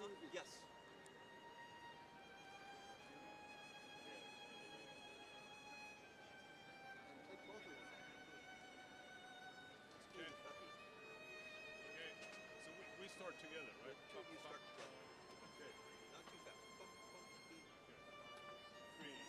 Yes. Take both of them. Okay. Okay. So we start together, right? Two of you start together. Okay. Not too fast. Bump, bump, beat.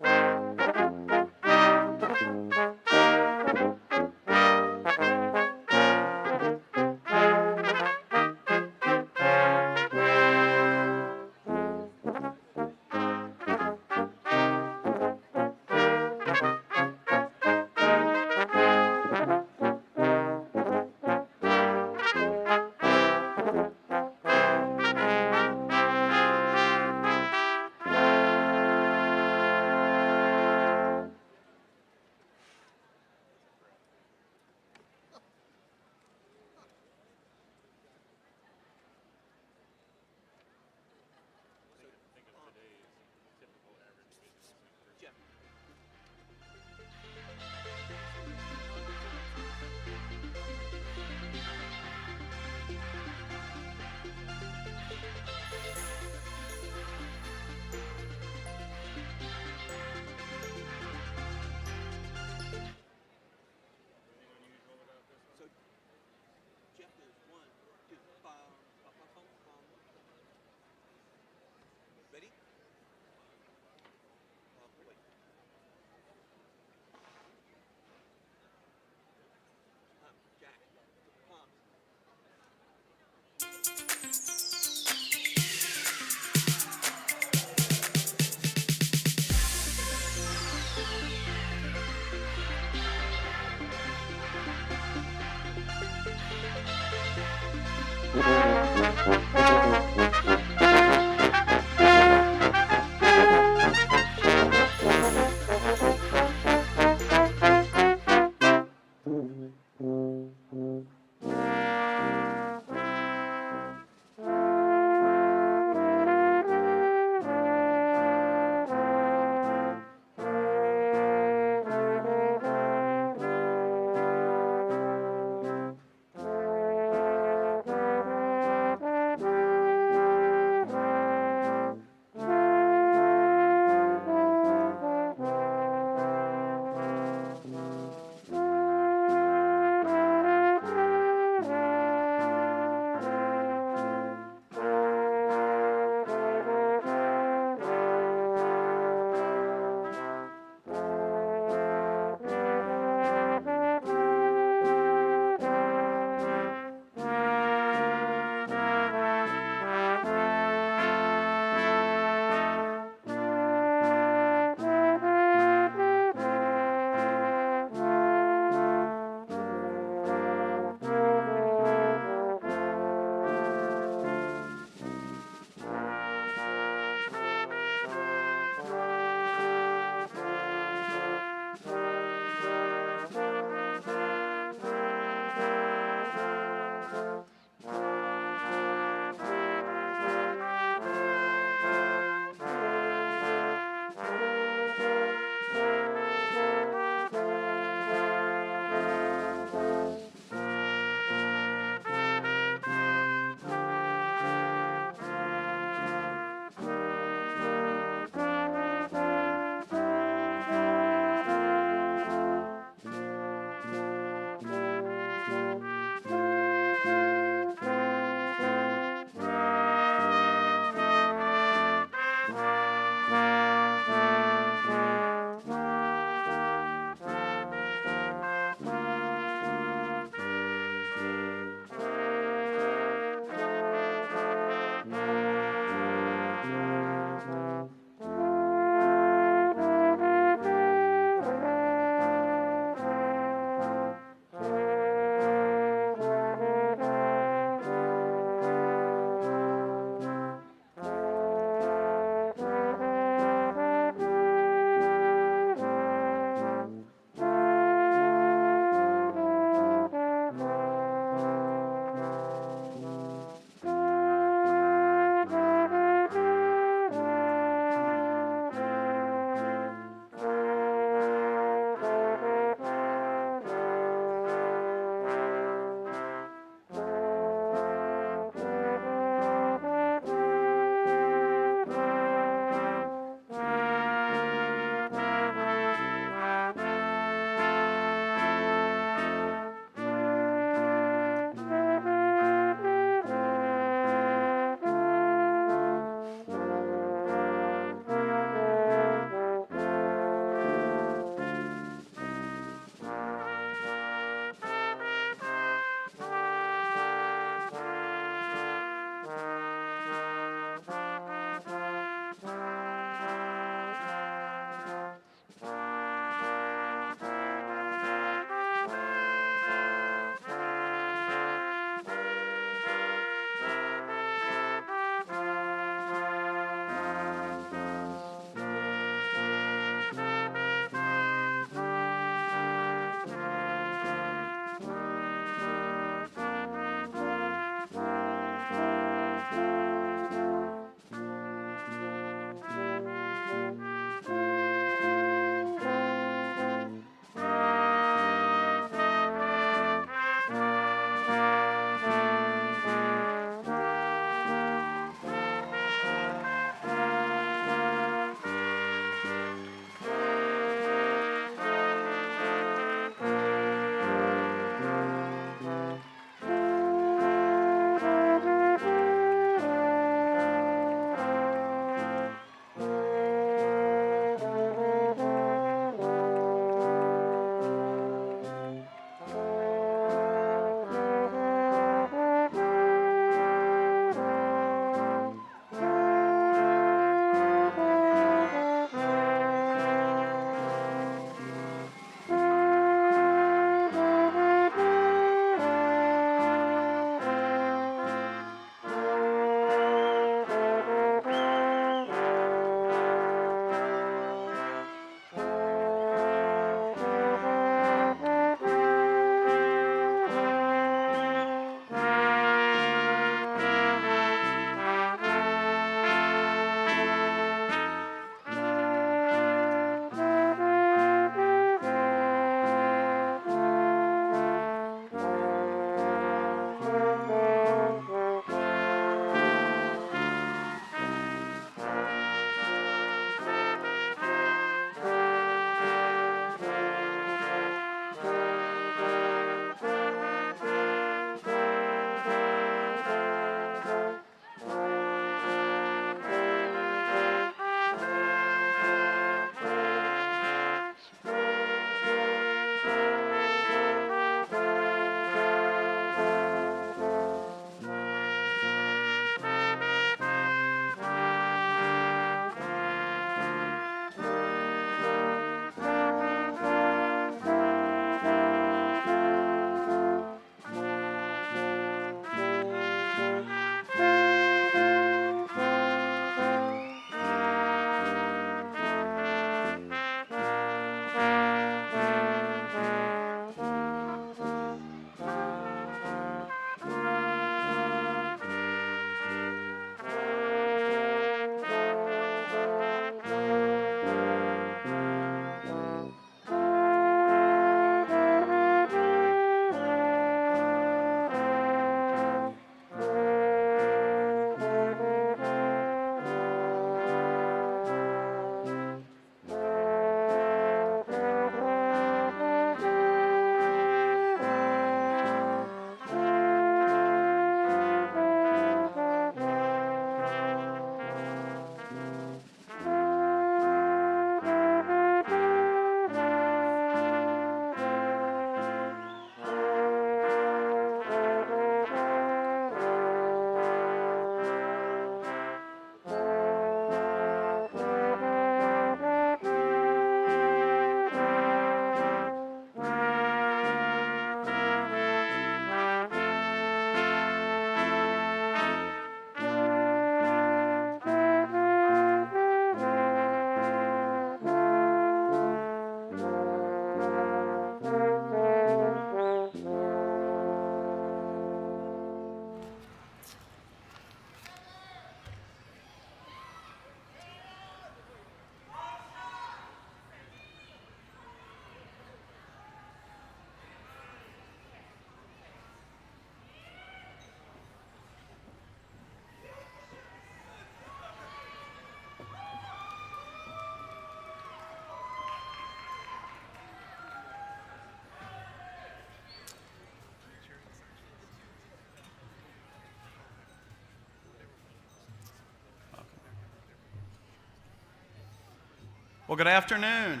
Well, good afternoon.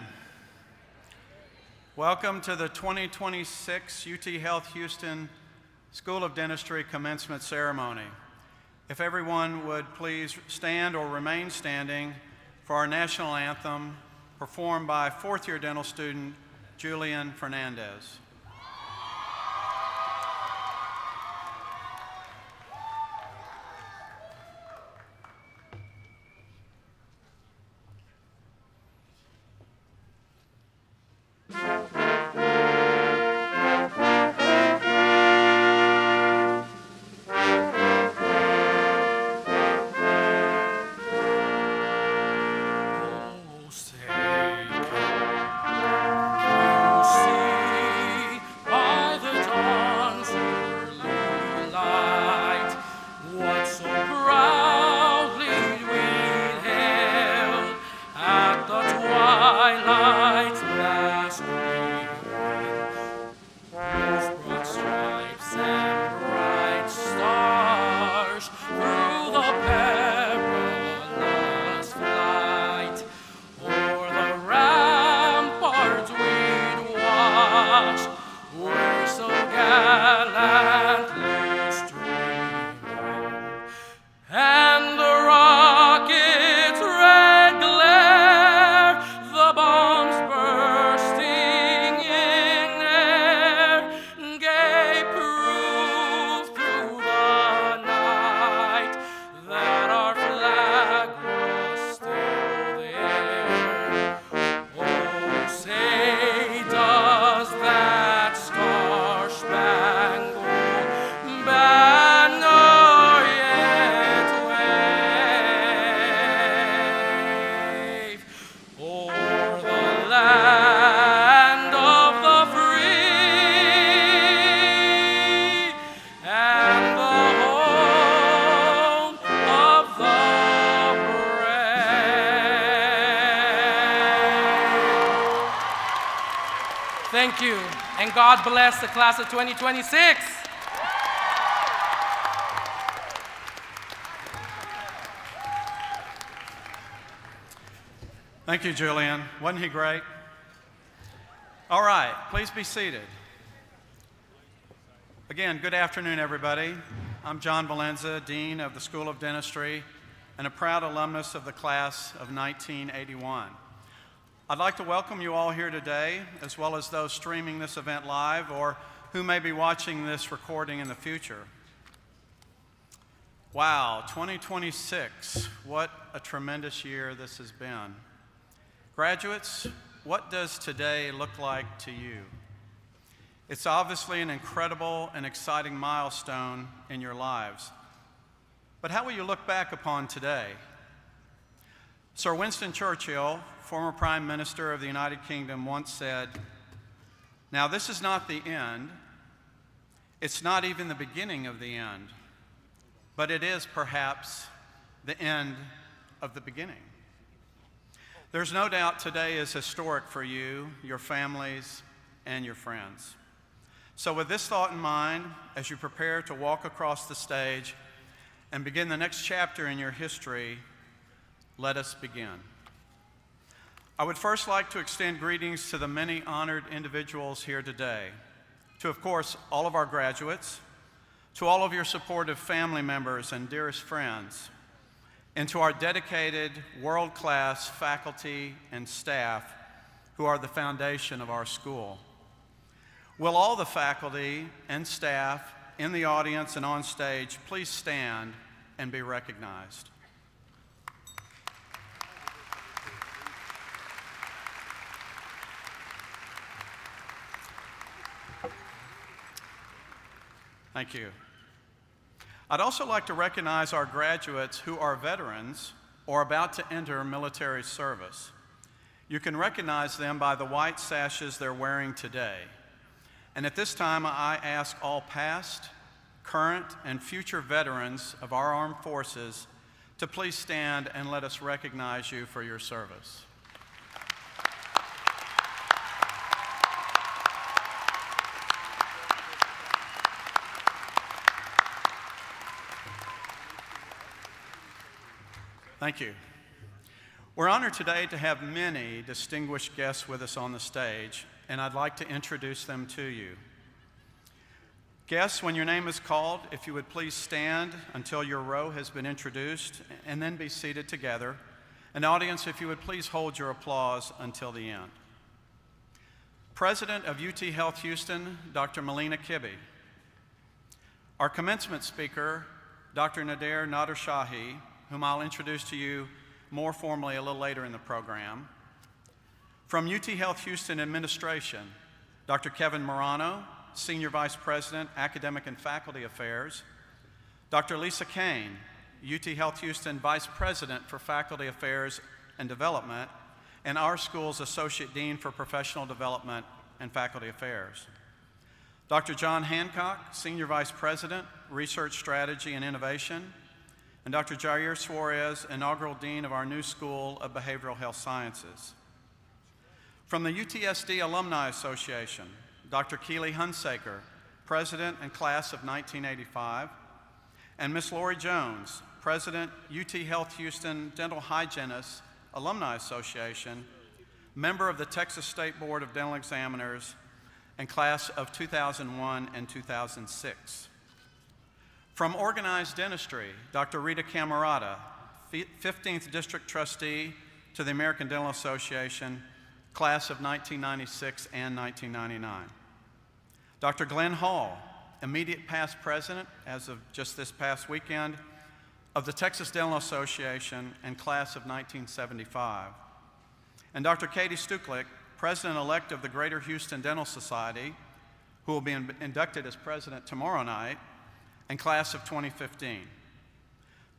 Welcome to the 2026 UTHealth Houston School of Dentistry Commencement Ceremony. If everyone would please stand or remain standing for our national anthem performed by fourth-year dental student Julian Fernandez. Thank you, and God bless the class of 2026. Thank you, Julian. Wasn't he great? All right, please be seated. Again, good afternoon, everybody. I'm John Valenza, Dean of the School of Dentistry and a proud alumnus of the class of 1981. I'd like to welcome you all here today, as well as those streaming this event live or who may be watching this recording in the future. Wow, 2026, what a tremendous year this has been. Graduates, what does today look like to you? It's obviously an incredible and exciting milestone in your lives. But how will you look back upon today? Sir Winston Churchill, former Prime Minister of the United Kingdom, once said, "Now this is not the end, it's not even the beginning of the end, but it is perhaps the end of the beginning." There's no doubt today is historic for you, your families, and your friends. So with this thought in mind, as you prepare to walk across the stage and begin the next chapter in your history, let us begin. I would first like to extend greetings to the many honored individuals here today, to, of course, all of our graduates, to all of your supportive family members and dearest friends, and to our dedicated, world-class faculty and staff who are the foundation of our school. Will all the faculty and staff in the audience and on stage please stand and be recognized? Thank you. I'd also like to recognize our graduates who are veterans or about to enter military service. You can recognize them by the white sashes they're wearing today. And at this time, I ask all past, current, and future veterans of our armed forces to please stand and let us recognize you for your service. Thank you. We're honored today to have many distinguished guests with us on the stage, and I'd like to introduce them to you. Guests, when your name is called, if you would please stand until your row has been introduced, and then be seated together. And audience, if you would please hold your applause until the end. President of UTHealth Houston, Dr. Melina Kibbe. Our commencement speaker, Dr. Nader Nader-Shahi, whom I'll introduce to you more formally a little later in the program. From UTHealth Houston Administration, Dr. Kevin Morano, Senior Vice President, Academic and Faculty Affairs. Dr. Lisa Kane, UTHealth Houston Vice President for Faculty Affairs and Development, and our school's Associate Dean for Professional Development and Faculty Affairs. Dr. John Hancock, Senior Vice President, Research Strategy and Innovation, and Dr. Jair Suarez, Inaugural Dean of our new School of Behavioral Health Sciences. From the UTSD Alumni Association, Dr. Keely Hunsaker, President and Class of 1985, and Ms. Lori Jones, President, UTHealth Houston Dental Hygienists Alumni Association, member of the Texas State Board of Dental Examiners, and Class of 2001 and 2006. From Organized Dentistry, Dr. Rita Camerata, 15th District Trustee to the American Dental Association, Class of 1996 and 1999. Dr. Glenn Hall, immediate past president, as of just this past weekend, of the Texas Dental Association and Class of 1975. And Dr. Katie Stuklik, President-elect of the Greater Houston Dental Society, who will be inducted as president tomorrow night, and Class of 2015.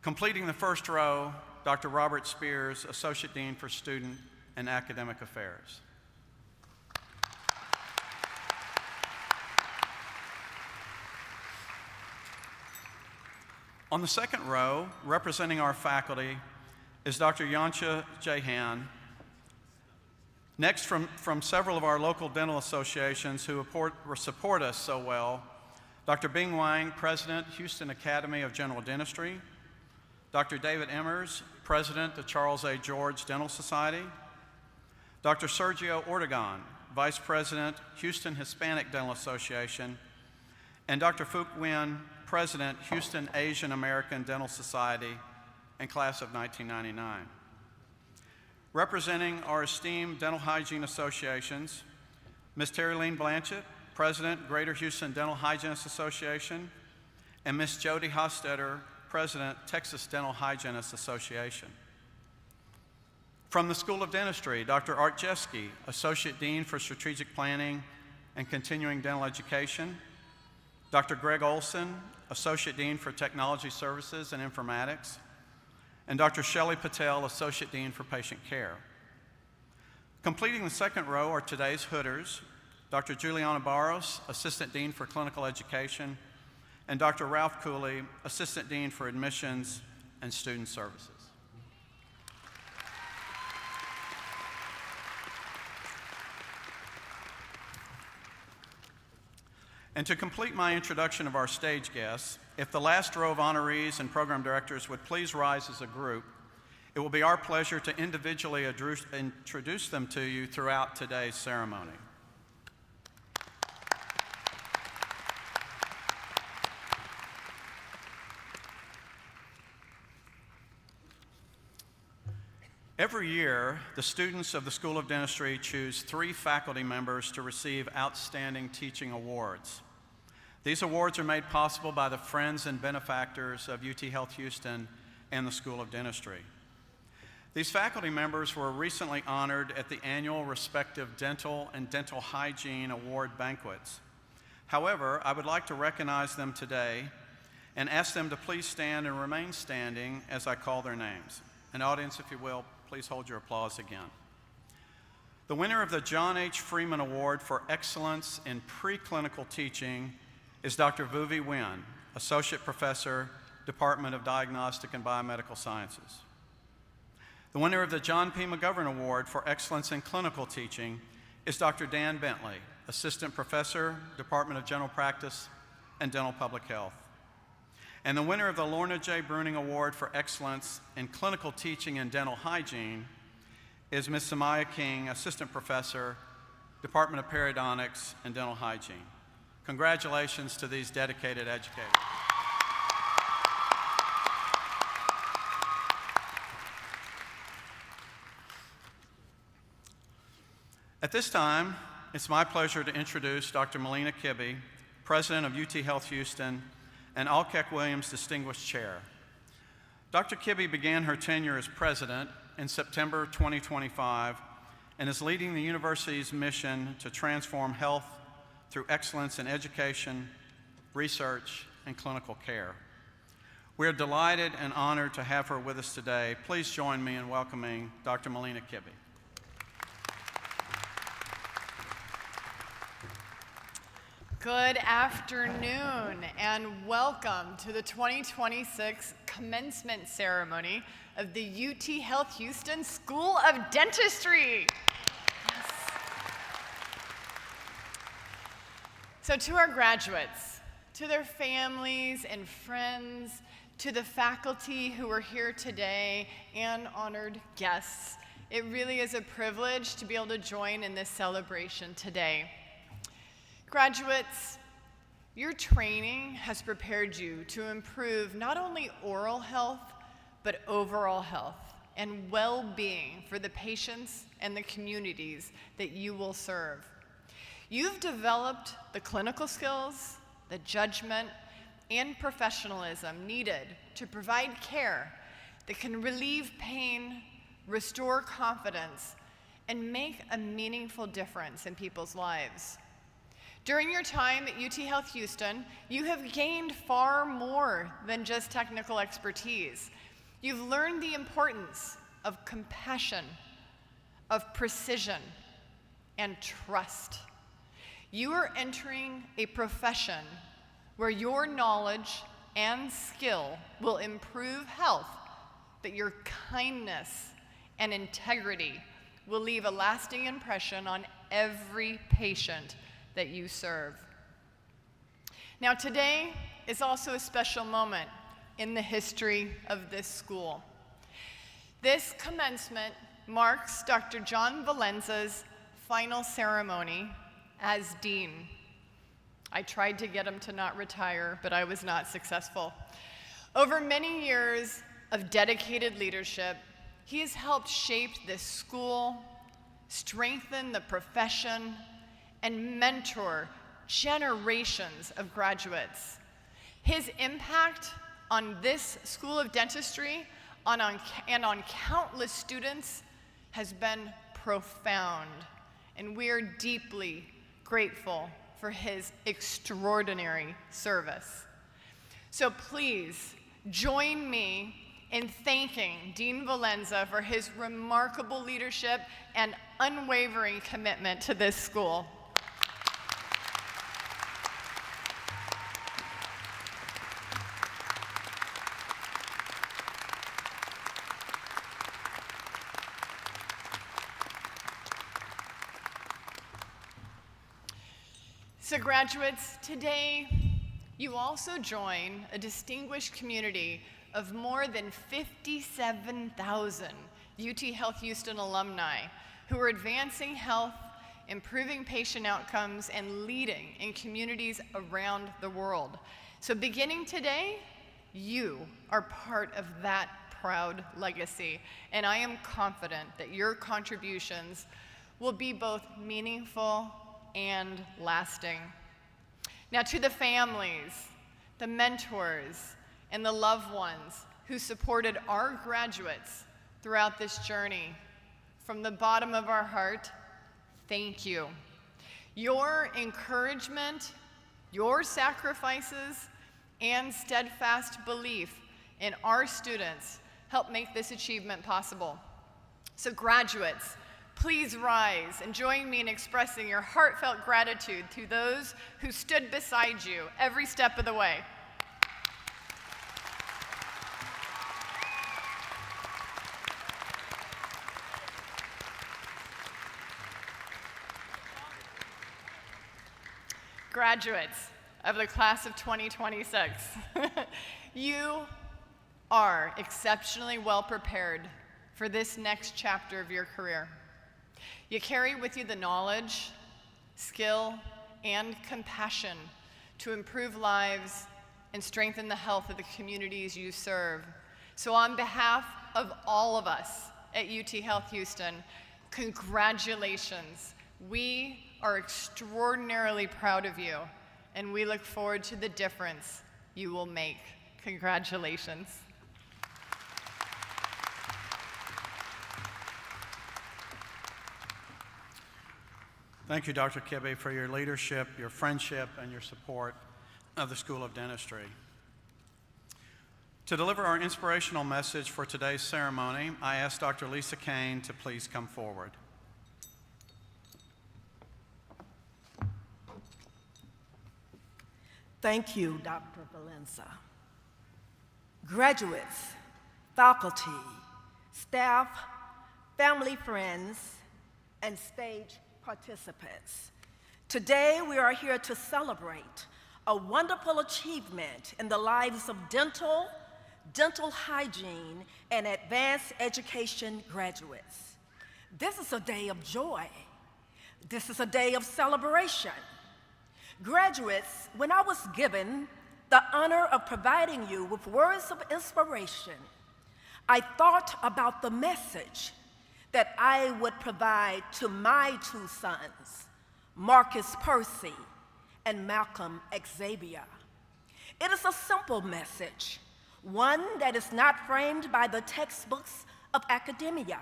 Completing the first row, Dr. Robert Spears, Associate Dean for Student and Academic Affairs. On the second row, representing our faculty, is Dr. Yansha Jahan. Next, from several of our local dental associations who support us so well, Dr. Bing Wang, President, Houston Academy of General Dentistry. Dr. David Emmers, President, the Charles A. George Dental Society. Dr. Sergio Ortegon, Vice President, Houston Hispanic Dental Association. And Dr. Phuc Nguyen, President, Houston Asian American Dental Society, and Class of 1999. Representing our esteemed dental hygiene associations, Ms. Terry-Leen Blanchett, President, Greater Houston Dental Hygienists Association, and Ms. Jody Hostetter, President, Texas Dental Hygienists Association. From the School of Dentistry, Dr. Art Jeske, Associate Dean for Strategic Planning and Continuing Dental Education, Dr. Greg Olson, Associate Dean for Technology Services and Informatics, and Dr. Shelley Patel, Associate Dean for Patient Care. Completing the second row are today's hooders, Dr. Juliana Barros, Assistant Dean for Clinical Education, and Dr. Ralph Cooley, Assistant Dean for Admissions and Student Services. And to complete my introduction of our stage guests, if the last row of honorees and program directors would please rise as a group, it will be our pleasure to individually introduce them to you throughout today's ceremony. Every year, the students of the School of Dentistry choose 3 faculty members to receive Outstanding Teaching Awards. These awards are made possible by the friends and benefactors of UTHealth Houston and the School of Dentistry. These faculty members were recently honored at the annual respective Dental and Dental Hygiene Award banquets. However, I would like to recognize them today and ask them to please stand and remain standing as I call their names. And audience, if you will, please hold your applause again. The winner of the John H. Freeman Award for Excellence in Preclinical Teaching is Dr. Vuvi Nguyen, Associate Professor, Department of Diagnostic and Biomedical Sciences. The winner of the John P. McGovern Award for Excellence in Clinical Teaching is Dr. Dan Bentley, Assistant Professor, Department of General Practice and Dental Public Health. And the winner of the Lorna J. Bruning Award for Excellence in Clinical Teaching and Dental Hygiene is Ms. Samaya King, Assistant Professor, Department of Periodontics and Dental Hygiene. Congratulations to these dedicated educators. At this time, it's my pleasure to introduce Dr. Melina Kibbe, President of UTHealth Houston and Alkeck Williams Distinguished Chair. Dr. Kibbe began her tenure as president in September 2025 and is leading the university's mission to transform health through excellence in education, research, and clinical care. We are delighted and honored to have her with us today. Please join me in welcoming Dr. Melina Kibbe. Good afternoon and welcome to the 2026 commencement ceremony of the UTHealth Houston School of Dentistry. Yes. So to our graduates, to their families and friends, to the faculty who are here today and honored guests, it really is a privilege to be able to join in this celebration today. Graduates, your training has prepared you to improve not only oral health, but overall health and well-being for the patients and the communities that you will serve. You've developed the clinical skills, the judgment, and professionalism needed to provide care that can relieve pain, restore confidence, and make a meaningful difference in people's lives. During your time at UTHealth Houston, you have gained far more than just technical expertise. You've learned the importance of compassion, of precision, and trust. You are entering a profession where your knowledge and skill will improve health, but your kindness and integrity will leave a lasting impression on every patient that you serve. Now today is also a special moment in the history of this school. This commencement marks Dr. John Valenza's final ceremony as dean. I tried to get him to not retire, but I was not successful. Over many years of dedicated leadership, he has helped shape this school, strengthen the profession, and mentor generations of graduates. His impact on this School of Dentistry and on countless students has been profound, and we are deeply grateful for his extraordinary service. So please join me in thanking Dean Valenza for his remarkable leadership and unwavering commitment to this school. So graduates, today you also join a distinguished community of more than 57,000 UTHealth Houston alumni who are advancing health, improving patient outcomes, and leading in communities around the world. So beginning today, you are part of that proud legacy, and I am confident that your contributions will be both meaningful and lasting. Now to the families, the mentors, and the loved ones who supported our graduates throughout this journey, from the bottom of our heart, thank you. Your encouragement, your sacrifices, and steadfast belief in our students help make this achievement possible. So graduates, please rise and join me in expressing your heartfelt gratitude to those who stood beside you every step of the way. Graduates of the class of 2026, you are exceptionally well prepared for this next chapter of your career. You carry with you the knowledge, skill, and compassion to improve lives and strengthen the health of the communities you serve. So on behalf of all of us at UTHealth Houston, congratulations. We are extraordinarily proud of you, and we look forward to the difference you will make. Congratulations. Thank you, Dr. Kibbe, for your leadership, your friendship, and your support of the School of Dentistry. To deliver our inspirational message for today's ceremony, I ask Dr. Lisa Kane to please come forward. Thank you, Dr. Valenza. Graduates, faculty, staff, family, friends, and stage participants. Today, we are here to celebrate a wonderful achievement in the lives of dental hygiene, and advanced education graduates. This is a day of joy. This is a day of celebration. Graduates, when I was given the honor of providing you with words of inspiration, I thought about the message that I would provide to my two sons, Marcus Percy and Malcolm Xavier. It is a simple message, one that is not framed by the textbooks of academia.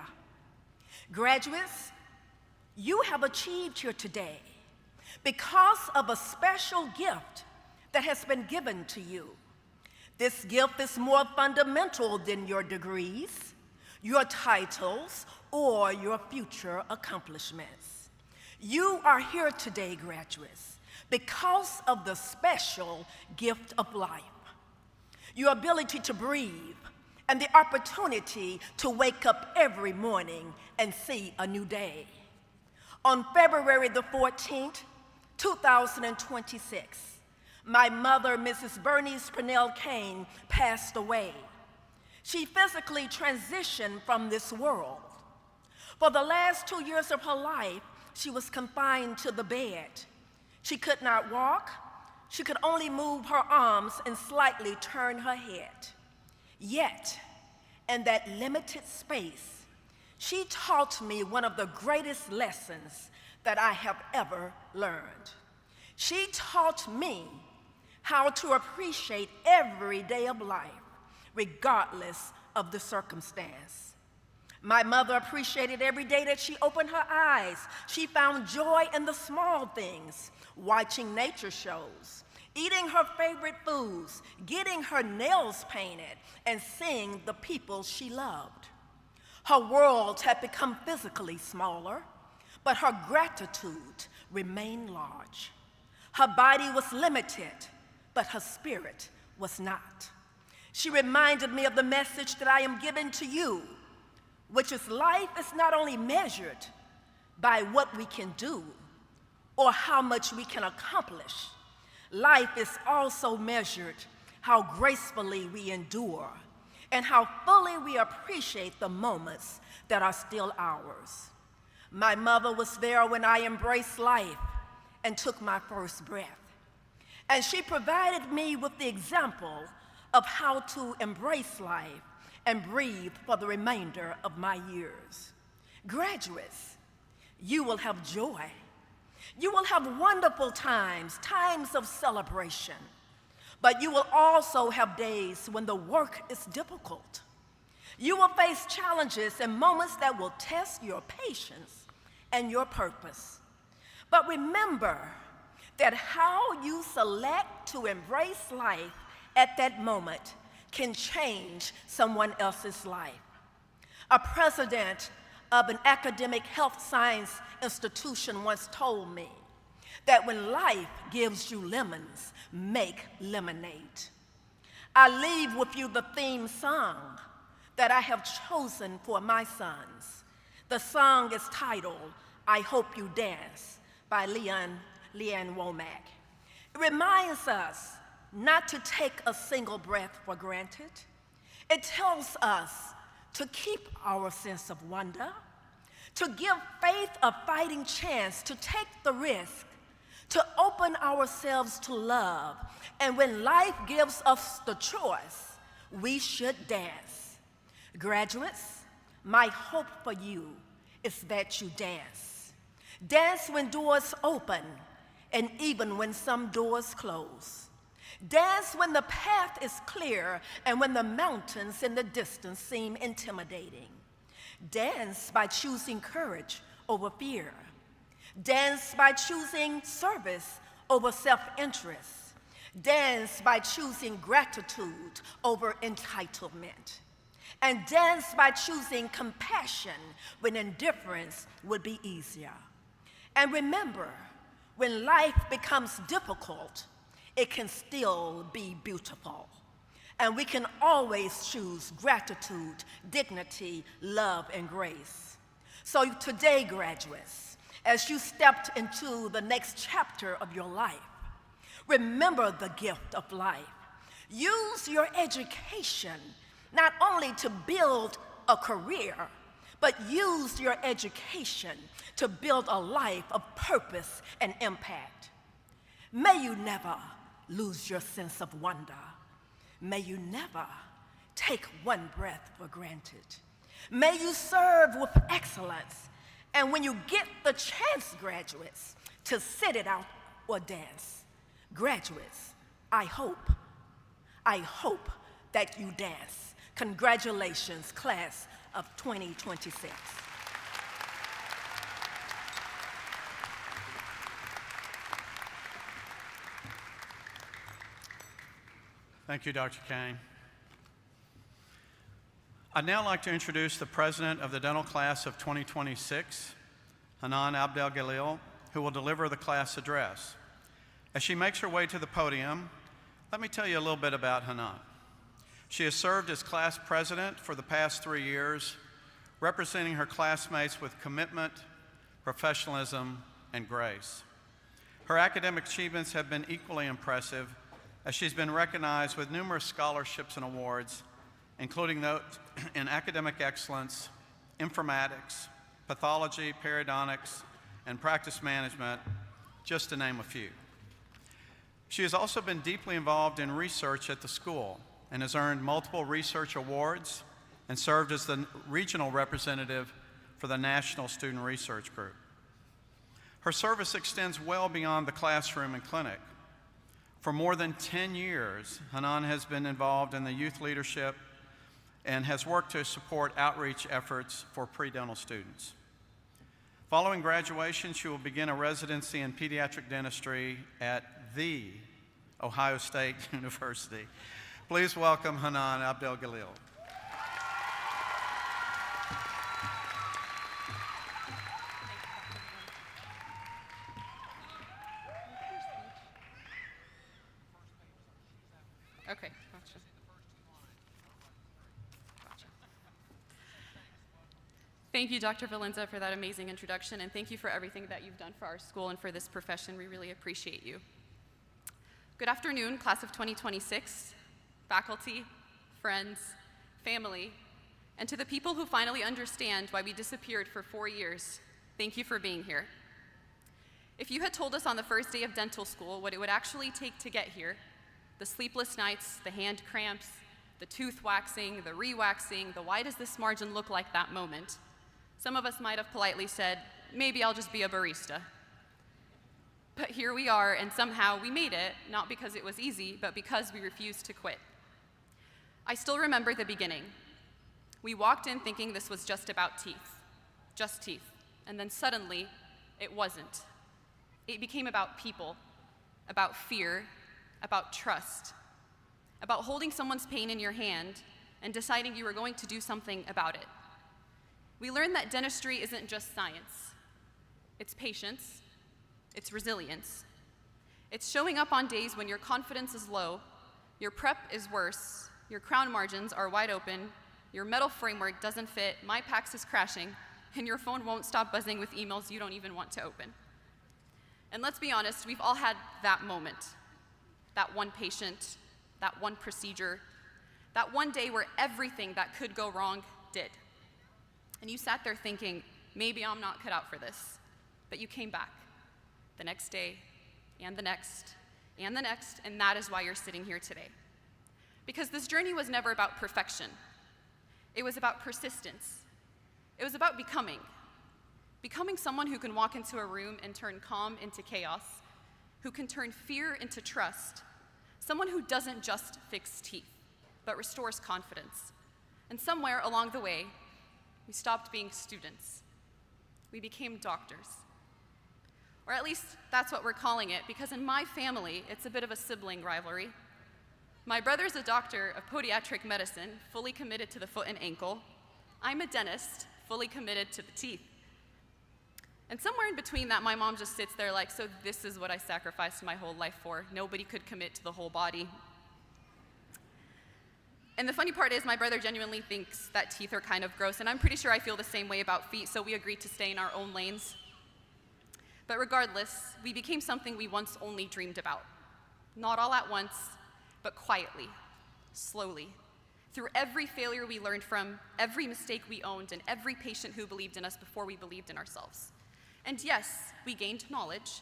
Graduates, you have achieved here today because of a special gift that has been given to you. This gift is more fundamental than your degrees, your titles, or your future accomplishments. You are here today, graduates, because of the special gift of life. Your ability to breathe, and the opportunity to wake up every morning and see a new day. On February the 14th, 2026, my mother, Mrs. Bernice Purnell Kane, passed away. She physically transitioned from this world. For the last 2 years of her life, she was confined to the bed. She could not walk. She could only move her arms and slightly turn her head. Yet, in that limited space, she taught me one of the greatest lessons that I have ever learned. She taught me how to appreciate every day of life, regardless of the circumstance. My mother appreciated every day that she opened her eyes. She found joy in the small things, watching nature shows, eating her favorite foods, getting her nails painted, and seeing the people she loved. Her world had become physically smaller, but her gratitude remained large. Her body was limited, but her spirit was not. She reminded me of the message that I am giving to you, which is life is not only measured by what we can do or how much we can accomplish. Life is also measured how gracefully we endure and how fully we appreciate the moments that are still ours. My mother was there when I embraced life and took my first breath. And she provided me with the example of how to embrace life and breathe for the remainder of my years. Graduates, you will have joy. You will have wonderful times, times of celebration. But you will also have days when the work is difficult. You will face challenges and moments that will test your patience and your purpose. But remember that how you select to embrace life at that moment can change someone else's life. A president of an academic health science institution once told me that when life gives you lemons, make lemonade. I leave with you the theme song that I have chosen for my sons. The song is titled, I Hope You Dance, by Leanne Womack. It reminds us not to take a single breath for granted. It tells us to keep our sense of wonder, to give faith a fighting chance, to take the risk, to open ourselves to love. And when life gives us the choice, we should dance. Graduates, my hope for you is that you dance. Dance when doors open, and even when some doors close. Dance when the path is clear and when the mountains in the distance seem intimidating. Dance by choosing courage over fear. Dance by choosing service over self-interest. Dance by choosing gratitude over entitlement. And dance by choosing compassion when indifference would be easier. And remember, when life becomes difficult, it can still be beautiful. And we can always choose gratitude, dignity, love, and grace. So today, graduates, as you stepped into the next chapter of your life, remember the gift of life. Use your education not only to build a career, but use your education to build a life of purpose and impact. May you never lose your sense of wonder. May you never take one breath for granted. May you serve with excellence. And when you get the chance, graduates, to sit it out or dance, graduates, I hope that you dance. Congratulations, class of 2026. Thank you, Dr. Kane. I'd now like to introduce the president of the dental class of 2026, Hanan Abdel-Galil, who will deliver the class address. As she makes her way to the podium, let me tell you a little bit about Hanan. She has served as class president for the past 3 years, representing her classmates with commitment, professionalism, and grace. Her academic achievements have been equally impressive, as she's been recognized with numerous scholarships and awards, including those in academic excellence, informatics, pathology, periodontics, and practice management, just to name a few. She has also been deeply involved in research at the school and has earned multiple research awards and served as the regional representative for the National Student Research Group. Her service extends well beyond the classroom and clinic. For more than 10 years, Hanan has been involved in the youth leadership and has worked to support outreach efforts for pre-dental students. Following graduation, she will begin a residency in pediatric dentistry at the Ohio State University. Please welcome Hanan Abdel-Galil. Okay, gotcha. Thank you, Dr. Valenza, for that amazing introduction, and thank you for everything that you've done for our school and for this profession. We really appreciate you. Good afternoon, class of 2026, faculty, friends, family, and to the people who finally understand why we disappeared for 4 years, thank you for being here. If you had told us on the first day of dental school what it would actually take to get here, the sleepless nights, the hand cramps, the tooth waxing, the re-waxing, the why does this margin look like that moment, some of us might have politely said, maybe I'll just be a barista. But here we are, and somehow we made it, not because it was easy, but because we refused to quit. I still remember the beginning. We walked in thinking this was just about teeth, and then suddenly, it wasn't. It became about people, about fear, about trust, about holding someone's pain in your hand and deciding you were going to do something about it. We learned that dentistry isn't just science. It's patience, it's resilience. It's showing up on days when your confidence is low, your prep is worse, your crown margins are wide open, your metal framework doesn't fit, my PAX is crashing, and your phone won't stop buzzing with emails you don't even want to open. And let's be honest, we've all had that moment. That one patient, that one procedure, that one day where everything that could go wrong did. And you sat there thinking, maybe I'm not cut out for this. But you came back the next day, and the next, and the next, and that is why you're sitting here today. Because this journey was never about perfection. It was about persistence. It was about becoming. Becoming someone who can walk into a room and turn calm into chaos, who can turn fear into trust, someone who doesn't just fix teeth, but restores confidence. And somewhere along the way, we stopped being students. We became doctors. Or at least that's what we're calling it, because in my family, it's a bit of a sibling rivalry. My brother's a doctor of podiatric medicine, fully committed to the foot and ankle. I'm a dentist, fully committed to the teeth. And somewhere in between that, my mom just sits there like, so this is what I sacrificed my whole life for. Nobody could commit to the whole body. And the funny part is my brother genuinely thinks that teeth are kind of gross, and I'm pretty sure I feel the same way about feet, so we agreed to stay in our own lanes. But regardless, we became something we once only dreamed about. Not all at once, but quietly, slowly. Through every failure we learned from, every mistake we owned, and every patient who believed in us before we believed in ourselves. And yes, we gained knowledge,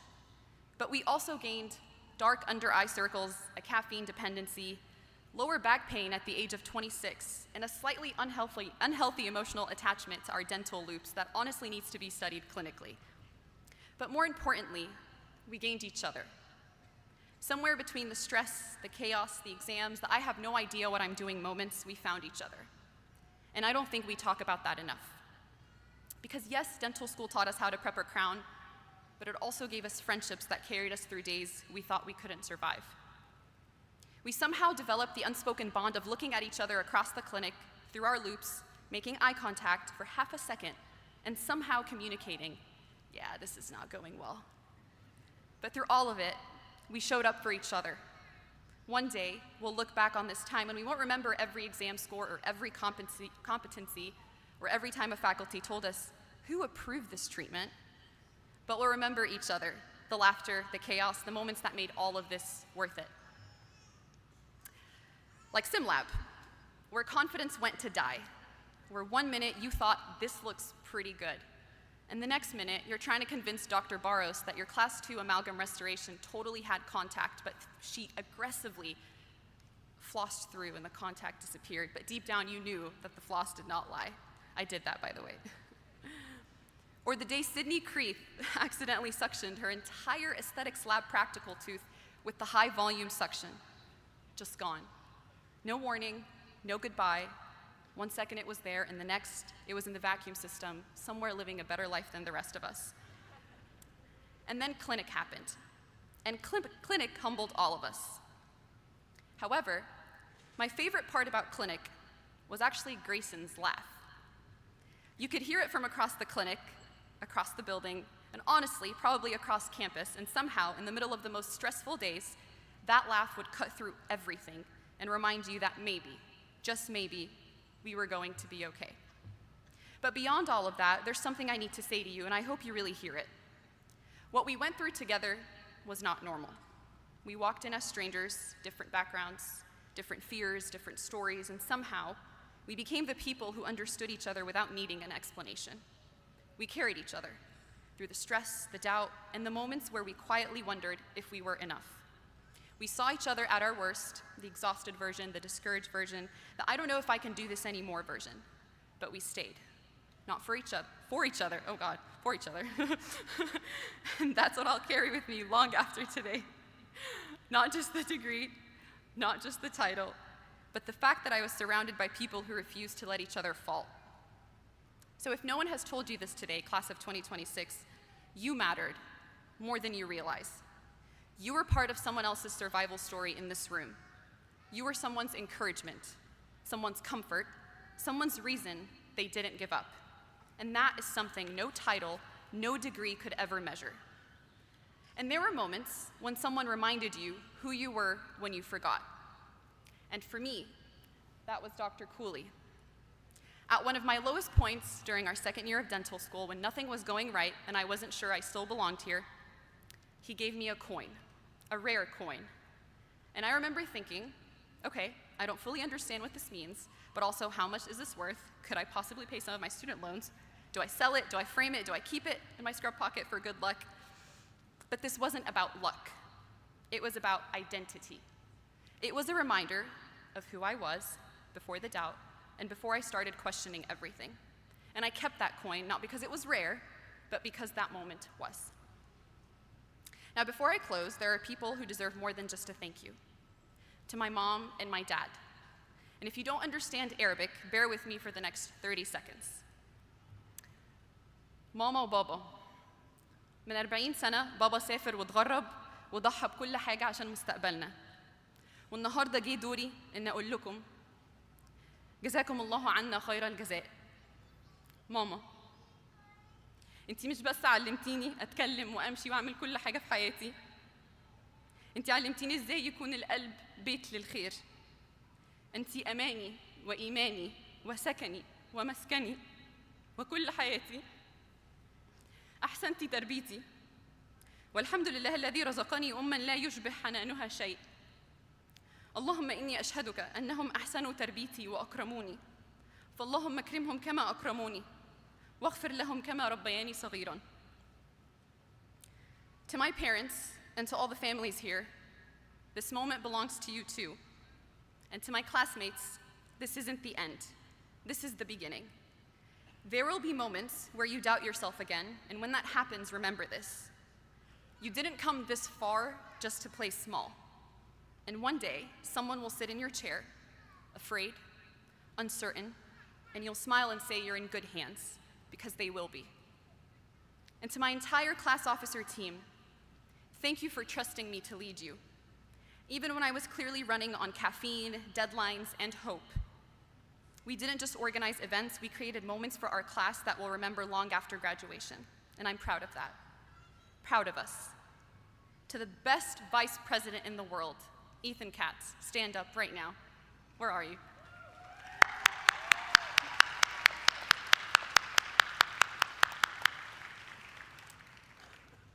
but we also gained dark under-eye circles, a caffeine dependency, lower back pain at the age of 26, and a slightly unhealthy emotional attachment to our dental loops that honestly needs to be studied clinically. But more importantly, we gained each other. Somewhere between the stress, the chaos, the exams, the I have no idea what I'm doing moments, we found each other. And I don't think we talk about that enough. Because yes, dental school taught us how to prep our crown, but it also gave us friendships that carried us through days we thought we couldn't survive. We somehow developed the unspoken bond of looking at each other across the clinic, through our loops, making eye contact for half a second, and somehow communicating, yeah, this is not going well. But through all of it, we showed up for each other. One day, we'll look back on this time and we won't remember every exam score or every competency or every time a faculty told us who approved this treatment, but we'll remember each other, the laughter, the chaos, the moments that made all of this worth it. Like SimLab, where confidence went to die, where 1 minute you thought this looks pretty good, and the next minute you're trying to convince Dr. Barros that your class 2 amalgam restoration totally had contact, but she aggressively flossed through and the contact disappeared, but deep down you knew that the floss did not lie. I did that, by the way. Or the day Sydney Creeth accidentally suctioned her entire aesthetics lab practical tooth with the high volume suction. Just gone. No warning, no goodbye. 1 second it was there, and the next it was in the vacuum system, somewhere living a better life than the rest of us. And then clinic happened, and clinic humbled all of us. However, my favorite part about clinic was actually Grayson's laugh. You could hear it from across the clinic, across the building, and honestly, probably across campus, and somehow, in the middle of the most stressful days, that laugh would cut through everything and remind you that maybe, just maybe, we were going to be okay. But beyond all of that, there's something I need to say to you, and I hope you really hear it. What we went through together was not normal. We walked in as strangers, different backgrounds, different fears, different stories, and somehow, we became the people who understood each other without needing an explanation. We carried each other through the stress, the doubt, and the moments where we quietly wondered if we were enough. We saw each other at our worst, the exhausted version, the discouraged version, the I don't know if I can do this anymore version, but we stayed. Not for each other, for each other, oh God, for each other. And that's what I'll carry with me long after today. Not just the degree, not just the title, but the fact that I was surrounded by people who refused to let each other fall. So if no one has told you this today, class of 2026, you mattered more than you realize. You were part of someone else's survival story in this room. You were someone's encouragement, someone's comfort, someone's reason they didn't give up. And that is something no title, no degree could ever measure. And there were moments when someone reminded you who you were when you forgot. And for me, that was Dr. Cooley. At one of my lowest points during our second year of dental school, when nothing was going right and I wasn't sure I still belonged here, he gave me a coin, a rare coin. And I remember thinking, okay, I don't fully understand what this means, but also how much is this worth? Could I possibly pay some of my student loans? Do I sell it? Do I frame it? Do I keep it in my scrub pocket for good luck? But this wasn't about luck. It was about identity. It was a reminder of who I was before the doubt and before I started questioning everything. And I kept that coin, not because it was rare, but because that moment was. Now, before I close, there are people who deserve more than just a thank you. To my mom and my dad. And if you don't understand Arabic, bear with me for the next 30 seconds. ماما وبابا من 40 سنة بابا سافر واتغرب وضحى بكل حاجة عشان مستقبلنا. والنهارده جه دوري إن أقول لكم جزاكم الله عنا خير الجزاء. ماما انتي مش بس علمتيني أتكلم وأمشي وأعمل كل حاجة في حياتي. انتي علمتيني إزاي يكون القلب بيت للخير. انتي أماني وإيماني وسكني ومسكني وكل حياتي. أحسنتي تربيتي والحمد لله الذي رزقني أماً لا يشبه حنانها شيء. اللهم إني أشهدك أنهم أحسنوا تربيتي وأكرموني فاللهم اكرمهم كما أكرموني واغفر لهم كما ربياني صغيراً. To my parents and to all the families here, this moment belongs to you too. And to my classmates, this isn't the end. This is the beginning. There will be moments where you doubt yourself again, and when that happens, remember this. You didn't come this far just to play small. And one day, someone will sit in your chair, afraid, uncertain, and you'll smile and say you're in good hands, because they will be. And to my entire class officer team, thank you for trusting me to lead you. Even when I was clearly running on caffeine, deadlines, and hope. We didn't just organize events, we created moments for our class that we'll remember long after graduation. And I'm proud of that. Proud of us. To the best vice president in the world, Ethan Katz, stand up right now. Where are you?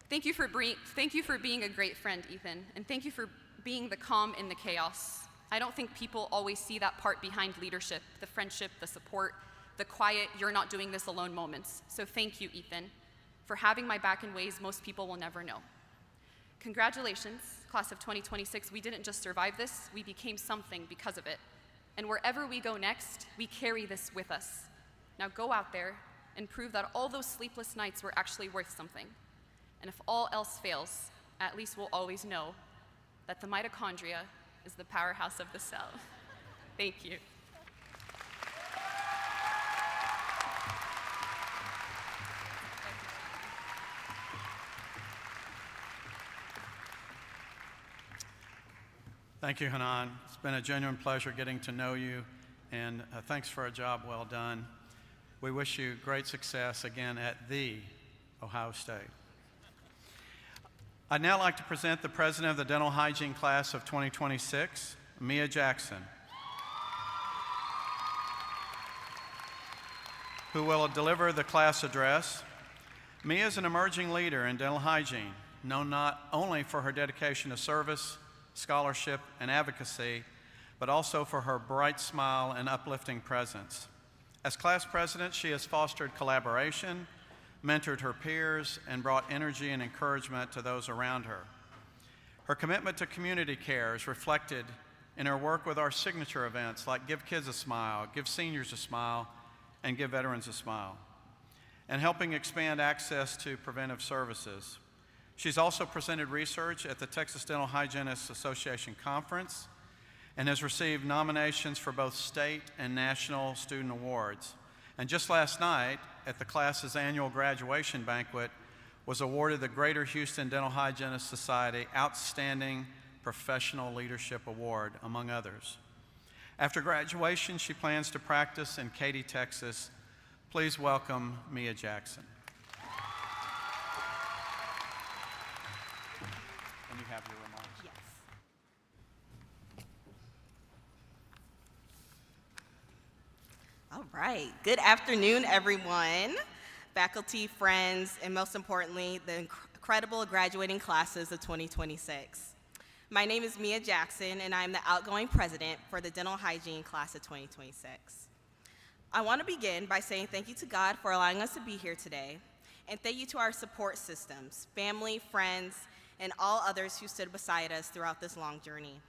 Thank you for being a great friend, Ethan, and thank you for being the calm in the chaos. I don't think people always see that part behind leadership, the friendship, the support, the quiet, you're not doing this alone moments. So thank you, Ethan, for having my back in ways most people will never know. Congratulations, class of 2026. We didn't just survive this, we became something because of it. And wherever we go next, we carry this with us. Now go out there and prove that all those sleepless nights were actually worth something. And if all else fails, at least we'll always know that the mitochondria is the powerhouse of the cell. Thank you. Thank you, Hanan. It's been a genuine pleasure getting to know you, and thanks for a job well done. We wish you great success again at the Ohio State. I'd now like to present the president of the Dental Hygiene class of 2026, Mia Jackson, who will deliver the class address. Mia is an emerging leader in dental hygiene, known not only for her dedication to service, scholarship, and advocacy, but also for her bright smile and uplifting presence. As class president, she has fostered collaboration, mentored her peers, and brought energy and encouragement to those around her. Her commitment to community care is reflected in her work with our signature events like Give Kids a Smile, Give Seniors a Smile, and Give Veterans a Smile, and helping expand access to preventive services. She's also presented research at the Texas Dental Hygienists Association Conference and has received nominations for both state and national student awards. And just last night, at the class's annual graduation banquet, was awarded the Greater Houston Dental Hygienists Society Outstanding Professional Leadership Award, among others. After graduation, she plans to practice in Katy, Texas. Please welcome Mia Jackson. And you have your remarks. Yes. All right. Good afternoon, everyone, faculty, friends, and most importantly, the incredible graduating classes of 2026. My name is Mia Jackson, and I'm the outgoing president for the Dental Hygiene Class of 2026. I want to begin by saying thank you to God for allowing us to be here today, and thank you to our support systems, family, friends, and all others who stood beside us throughout this long journey.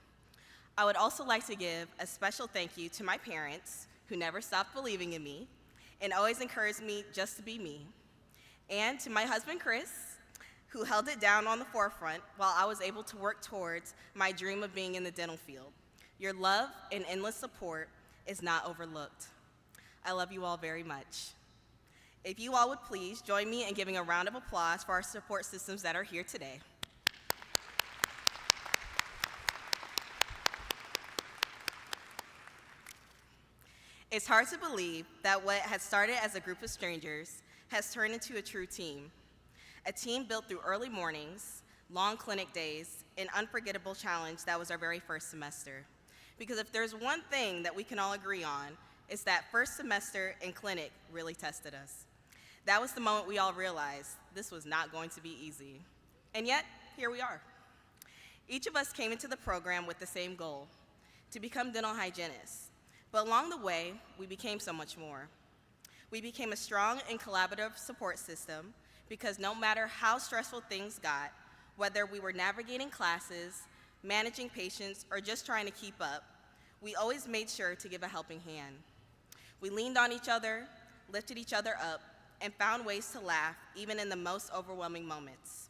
I would also like to give a special thank you to my parents, who never stopped believing in me and always encouraged me just to be me, and to my husband, Chris, who held it down on the forefront while I was able to work towards my dream of being in the dental field. Your love and endless support is not overlooked. I love you all very much. If you all would please join me in giving a round of applause for our support systems that are here today. It's hard to believe that what had started as a group of strangers has turned into a true team. A team built through early mornings, long clinic days, and unforgettable challenge that was our very first semester. Because if there's one thing that we can all agree on, it's that first semester in clinic really tested us. That was the moment we all realized this was not going to be easy. And yet, here we are. Each of us came into the program with the same goal, to become dental hygienists. But along the way, we became so much more. We became a strong and collaborative support system because no matter how stressful things got, whether we were navigating classes, managing patients, or just trying to keep up, we always made sure to give a helping hand. We leaned on each other, lifted each other up, and found ways to laugh even in the most overwhelming moments.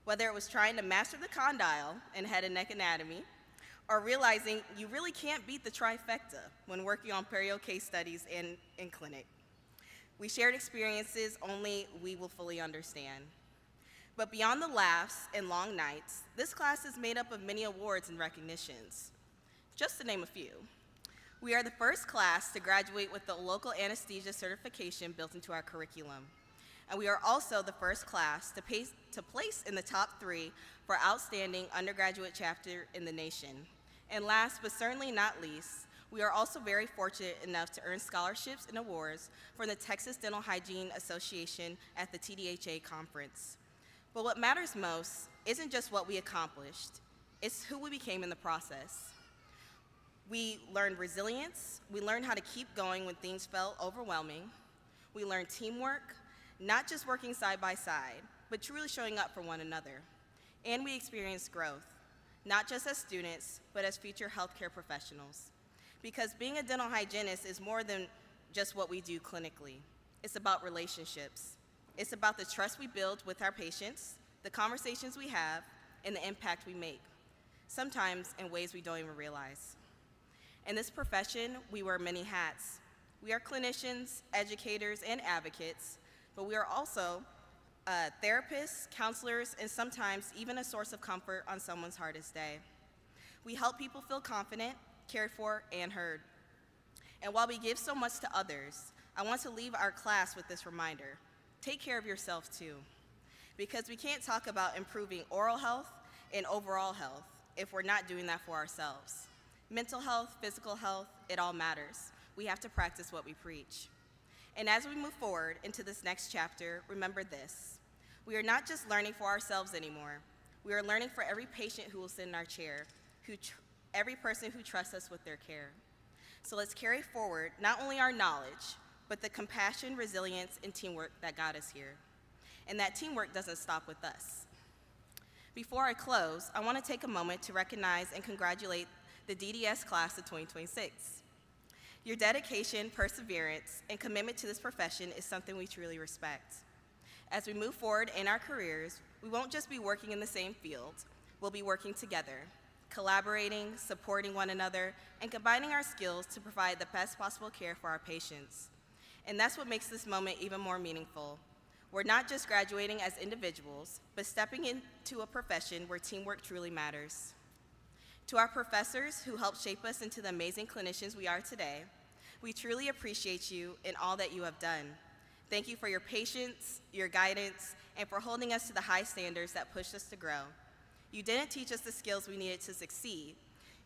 Whether it was trying to master the condyle in head and neck anatomy, or realizing you really can't beat the trifecta when working on perio case studies in clinic. We shared experiences only we will fully understand. But beyond the laughs and long nights, this class is made up of many awards and recognitions. Just to name a few. We are the first class to graduate with the local anesthesia certification built into our curriculum. And we are also the first class to place in the top 3 for outstanding undergraduate chapter in the nation. And last but certainly not least, we are also very fortunate enough to earn scholarships and awards from the Texas Dental Hygiene Association at the TDHA conference. But what matters most isn't just what we accomplished, it's who we became in the process. We learned resilience, we learned how to keep going when things felt overwhelming, we learned teamwork, not just working side by side, but truly showing up for one another. And we experienced growth, not just as students, but as future healthcare professionals. Because being a dental hygienist is more than just what we do clinically. It's about relationships. It's about the trust we build with our patients, the conversations we have, and the impact we make, sometimes in ways we don't even realize. In this profession, we wear many hats. We are clinicians, educators, and advocates, but we are also therapists, counselors, and sometimes even a source of comfort on someone's hardest day. We help people feel confident, cared for, and heard. And while we give so much to others, I want to leave our class with this reminder. Take care of yourself too, because we can't talk about improving oral health and overall health if we're not doing that for ourselves. Mental health, physical health, it all matters. We have to practice what we preach. And as we move forward into this next chapter, remember this. We are not just learning for ourselves anymore. We are learning for every patient who will sit in our chair, every person who trusts us with their care. So let's carry forward not only our knowledge, but the compassion, resilience, and teamwork that got us here. And that teamwork doesn't stop with us. Before I close, I want to take a moment to recognize and congratulate the DDS class of 2026. Your dedication, perseverance, and commitment to this profession is something we truly respect. As we move forward in our careers, we won't just be working in the same field, we'll be working together, collaborating, supporting one another, and combining our skills to provide the best possible care for our patients. And that's what makes this moment even more meaningful. We're not just graduating as individuals, but stepping into a profession where teamwork truly matters. To our professors who helped shape us into the amazing clinicians we are today, we truly appreciate you and all that you have done. Thank you for your patience, your guidance, and for holding us to the high standards that pushed us to grow. You didn't teach us the skills we needed to succeed.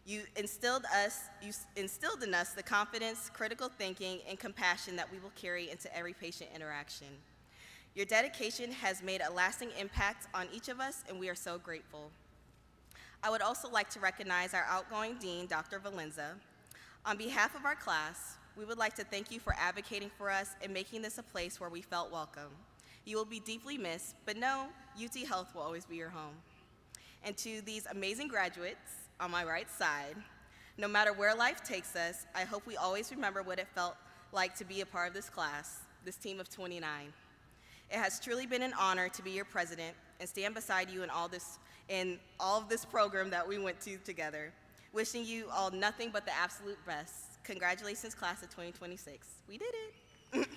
You instilled in us the confidence, critical thinking, and compassion that we will carry into every patient interaction. Your dedication has made a lasting impact on each of us, and we are so grateful. I would also like to recognize our outgoing dean, Dr. Valenza. On behalf of our class, we would like to thank you for advocating for us and making this a place where we felt welcome. You will be deeply missed, but know UTHealth will always be your home. And to these amazing graduates on my right side, no matter where life takes us, I hope we always remember what it felt like to be a part of this class, this team of 29. It has truly been an honor to be your president and stand beside you in all of this program that we went to together. Wishing you all nothing but the absolute best. Congratulations, class of 2026. We did it.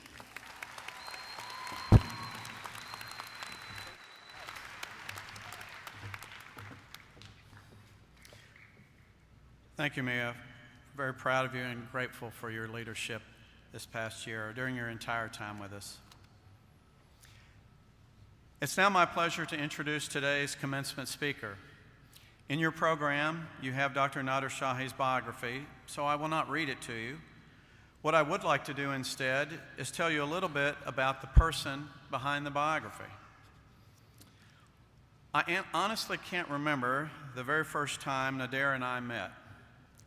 Thank you, Mia. Very proud of you and grateful for your leadership this past year, during your entire time with us. It's now my pleasure to introduce today's commencement speaker. In your program, you have Dr. Nader Shahi's biography, so I will not read it to you. What I would like to do instead is tell you a little bit about the person behind the biography. I honestly can't remember the very first time Nader and I met.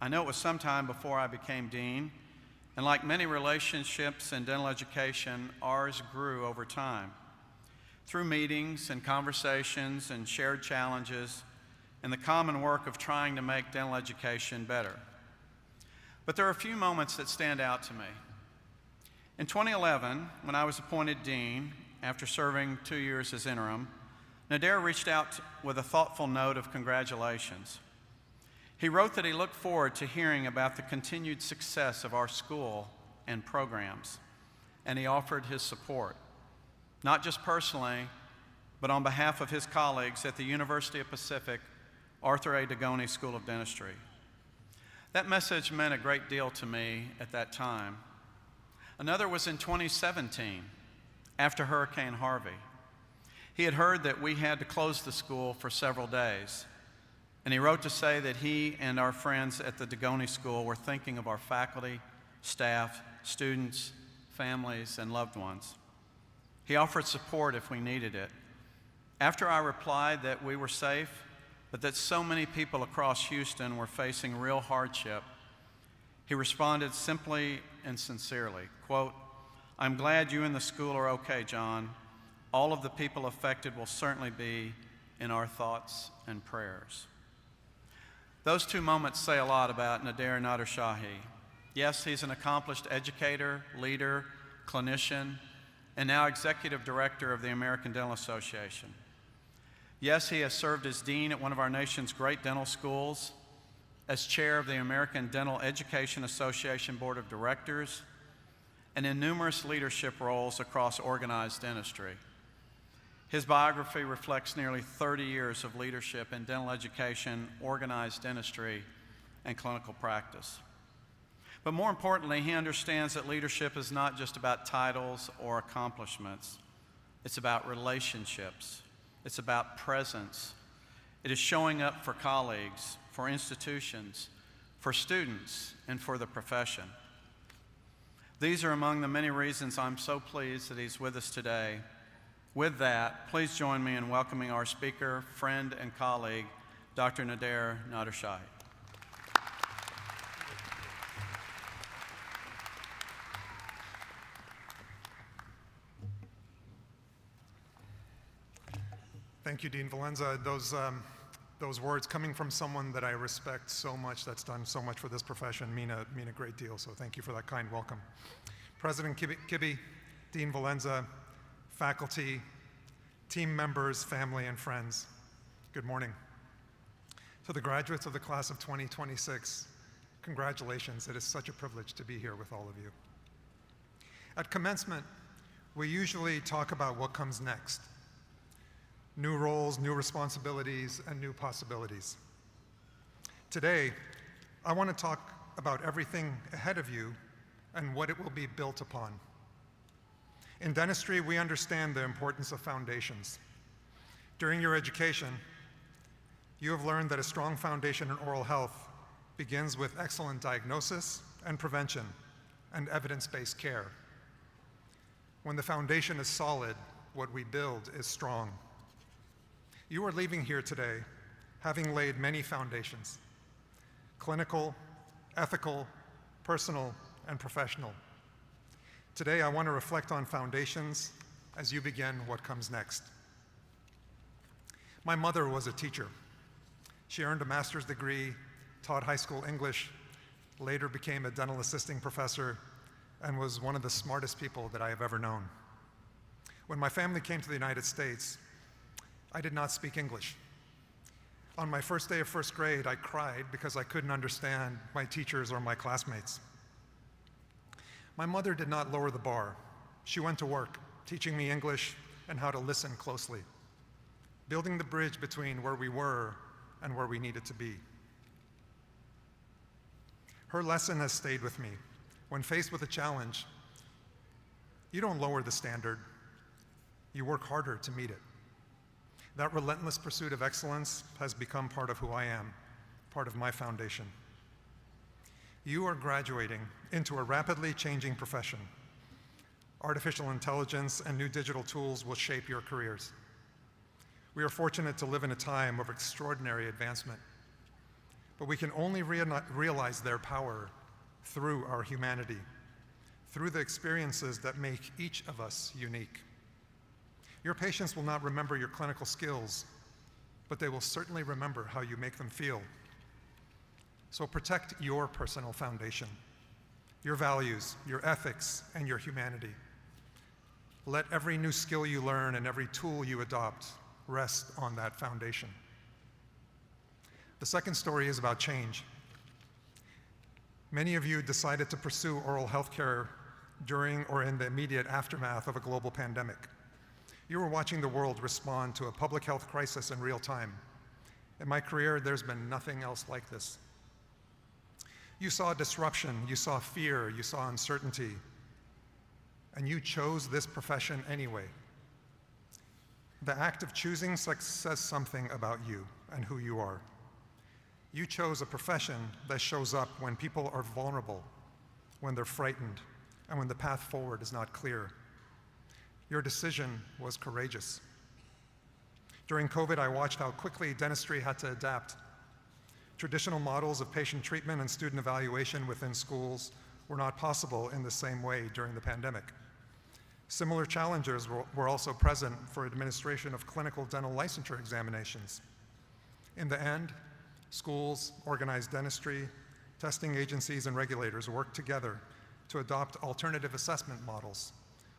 I know it was sometime before I became dean, and like many relationships in dental education, ours grew over time. Through meetings and conversations and shared challenges and the common work of trying to make dental education better. But there are a few moments that stand out to me. In 2011, when I was appointed dean after serving 2 years as interim, Nader reached out with a thoughtful note of congratulations. He wrote that he looked forward to hearing about the continued success of our school and programs, and he offered his support, not just personally, but on behalf of his colleagues at the University of Pacific Arthur A. Dagoni School of Dentistry. That message meant a great deal to me at that time. Another was in 2017, after Hurricane Harvey. He had heard that we had to close the school for several days, and he wrote to say that he and our friends at the Dagoni School were thinking of our faculty, staff, students, families, and loved ones. He offered support if we needed it. After I replied that we were safe, but that so many people across Houston were facing real hardship, he responded simply and sincerely, quote, "I'm glad you and the school are okay, John. All of the people affected will certainly be in our thoughts and prayers." Those two moments say a lot about Nader Shahi. Yes, he's an accomplished educator, leader, clinician, and now executive director of the American Dental Association. Yes, he has served as dean at one of our nation's great dental schools, as chair of the American Dental Education Association Board of Directors, and in numerous leadership roles across organized dentistry. His biography reflects nearly 30 years of leadership in dental education, organized dentistry, and clinical practice. But more importantly, he understands that leadership is not just about titles or accomplishments. It's about relationships. It's about presence. It is showing up for colleagues, for institutions, for students, and for the profession. These are among the many reasons I'm so pleased that he's with us today. With that, please join me in welcoming our speaker, friend, and colleague, Dr. Nader Shahi. Thank you, Dean Valenza. Those words coming from someone that I respect so much, that's done so much for this profession, mean a great deal, so thank you for that kind welcome. President Kibbe, Dean Valenza, faculty, team members, family, and friends, good morning. To the graduates of the class of 2026, congratulations. It is such a privilege to be here with all of you. At commencement, we usually talk about what comes next. New roles, new responsibilities, and new possibilities. Today, I want to talk about everything ahead of you and what it will be built upon. In dentistry, we understand the importance of foundations. During your education, you have learned that a strong foundation in oral health begins with excellent diagnosis and prevention and evidence-based care. When the foundation is solid, what we build is strong. You are leaving here today having laid many foundations: clinical, ethical, personal, and professional. Today, I want to reflect on foundations as you begin what comes next. My mother was a teacher. She earned a master's degree, taught high school English, later became a dental assisting professor, and was one of the smartest people that I have ever known. When my family came to the United States, I did not speak English. On my first day of first grade, I cried because I couldn't understand my teachers or my classmates. My mother did not lower the bar. She went to work, teaching me English and how to listen closely, building the bridge between where we were and where we needed to be. Her lesson has stayed with me. When faced with a challenge, you don't lower the standard, you work harder to meet it. That relentless pursuit of excellence has become part of who I am, part of my foundation. You are graduating into a rapidly changing profession. Artificial intelligence and new digital tools will shape your careers. We are fortunate to live in a time of extraordinary advancement, but we can only realize their power through our humanity, through the experiences that make each of us unique. Your patients will not remember your clinical skills, but they will certainly remember how you make them feel. So protect your personal foundation, your values, your ethics, and your humanity. Let every new skill you learn and every tool you adopt rest on that foundation. The second story is about change. Many of you decided to pursue oral health care during or in the immediate aftermath of a global pandemic. You were watching the world respond to a public health crisis in real time. In my career, there's been nothing else like this. You saw disruption, you saw fear, you saw uncertainty, and you chose this profession anyway. The act of choosing says something about you and who you are. You chose a profession that shows up when people are vulnerable, when they're frightened, and when the path forward is not clear. Your decision was courageous. During COVID, I watched how quickly dentistry had to adapt. Traditional models of patient treatment and student evaluation within schools were not possible in the same way during the pandemic. Similar challenges were also present for administration of clinical dental licensure examinations. In the end, schools, organized dentistry, testing agencies, and regulators worked together to adopt alternative assessment models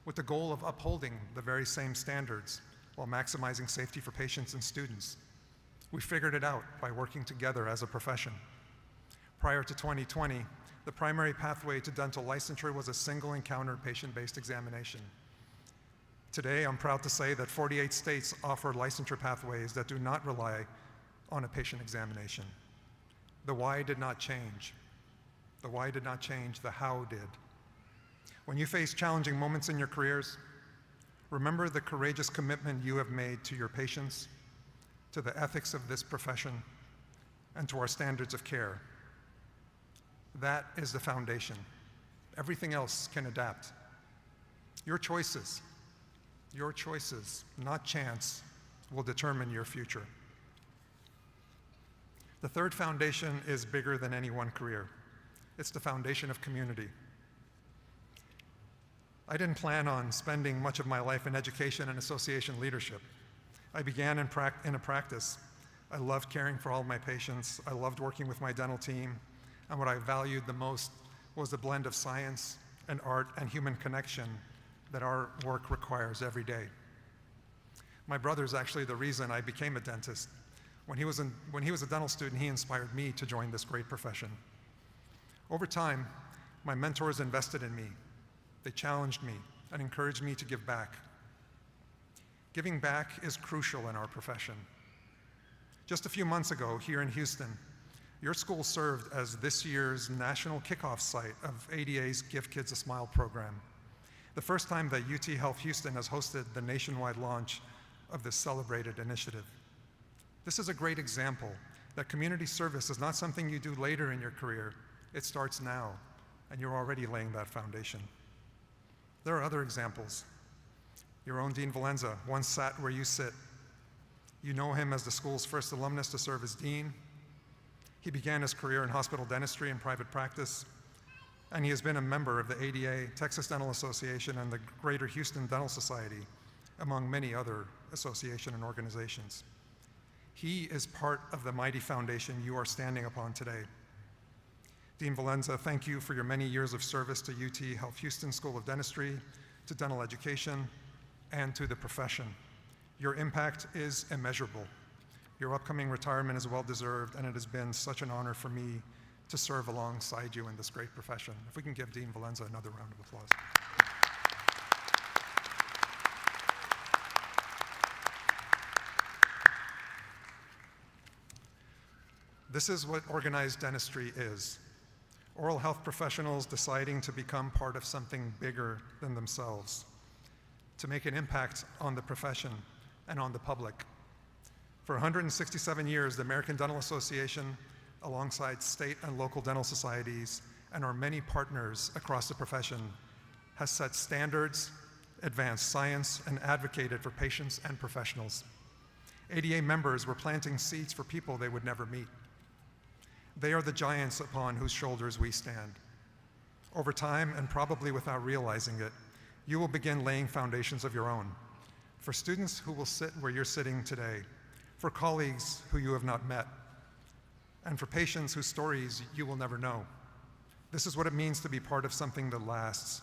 with the goal of upholding the very same standards while maximizing safety for patients and students. We figured it out by working together as a profession. Prior to 2020, the primary pathway to dental licensure was a single encounter patient-based examination. Today, I'm proud to say that 48 states offer licensure pathways that do not rely on a patient examination. The why did not change. The why did not change, the how did. When you face challenging moments in your careers, remember the courageous commitment you have made to your patients, to the ethics of this profession, and to our standards of care. That is the foundation. Everything else can adapt. Your choices, not chance, will determine your future. The third foundation is bigger than any one career. It's the foundation of community. I didn't plan on spending much of my life in education and association leadership. I began in a practice. I loved caring for all my patients. I loved working with my dental team. And what I valued the most was the blend of science and art and human connection that our work requires every day. My brother's actually the reason I became a dentist. When he was a dental student, he inspired me to join this great profession. Over time, my mentors invested in me. They challenged me and encouraged me to give back. Giving back is crucial in our profession. Just a few months ago, here in Houston, your school served as this year's national kickoff site of ADA's Give Kids a Smile program, the first time that UTHealth Houston has hosted the nationwide launch of this celebrated initiative. This is a great example that community service is not something you do later in your career. It starts now, and you're already laying that foundation. There are other examples. Your own Dean Valenza once sat where you sit. You know him as the school's first alumnus to serve as dean. He began his career in hospital dentistry and private practice, and he has been a member of the ADA, Texas Dental Association, and the Greater Houston Dental Society, among many other associations and organizations. He is part of the mighty foundation you are standing upon today. Dean Valenza, thank you for your many years of service to UTHealth Houston School of Dentistry, to dental education, and to the profession. Your impact is immeasurable. Your upcoming retirement is well-deserved, and it has been such an honor for me to serve alongside you in this great profession. If we can give Dean Valenza another round of applause. This is what organized dentistry is. Oral health professionals deciding to become part of something bigger than themselves, to make an impact on the profession and on the public. For 167 years, the American Dental Association, alongside state and local dental societies and our many partners across the profession, has set standards, advanced science, and advocated for patients and professionals. ADA members were planting seeds for people they would never meet. They are the giants upon whose shoulders we stand. Over time, and probably without realizing it, you will begin laying foundations of your own. For students who will sit where you're sitting today, for colleagues who you have not met, and for patients whose stories you will never know. This is what it means to be part of something that lasts.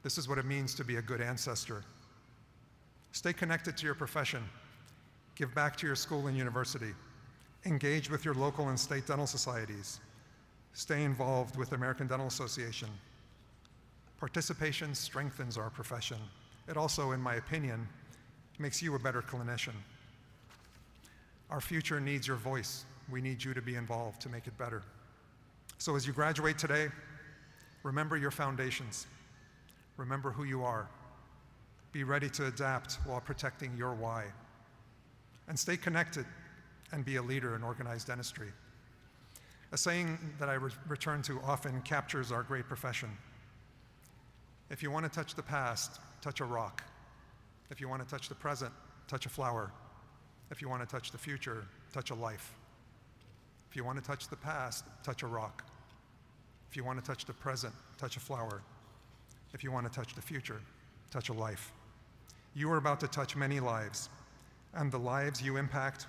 This is what it means to be a good ancestor. Stay connected to your profession. Give back to your school and university. Engage with your local and state dental societies. Stay involved with the American Dental Association. Participation strengthens our profession. It also, in my opinion, makes you a better clinician. Our future needs your voice. We need you to be involved to make it better. So as you graduate today, remember your foundations. Remember who you are. Be ready to adapt while protecting your why. And stay connected and be a leader in organized dentistry. A saying that I return to often captures our great profession. If you want to touch the past, touch a rock. If you want to touch the present, touch a flower. If you want to touch the future, touch a life. If you want to touch the past, touch a rock. If you want to touch the present, touch a flower. If you want to touch the future, touch a life. You are about to touch many lives, and the lives you impact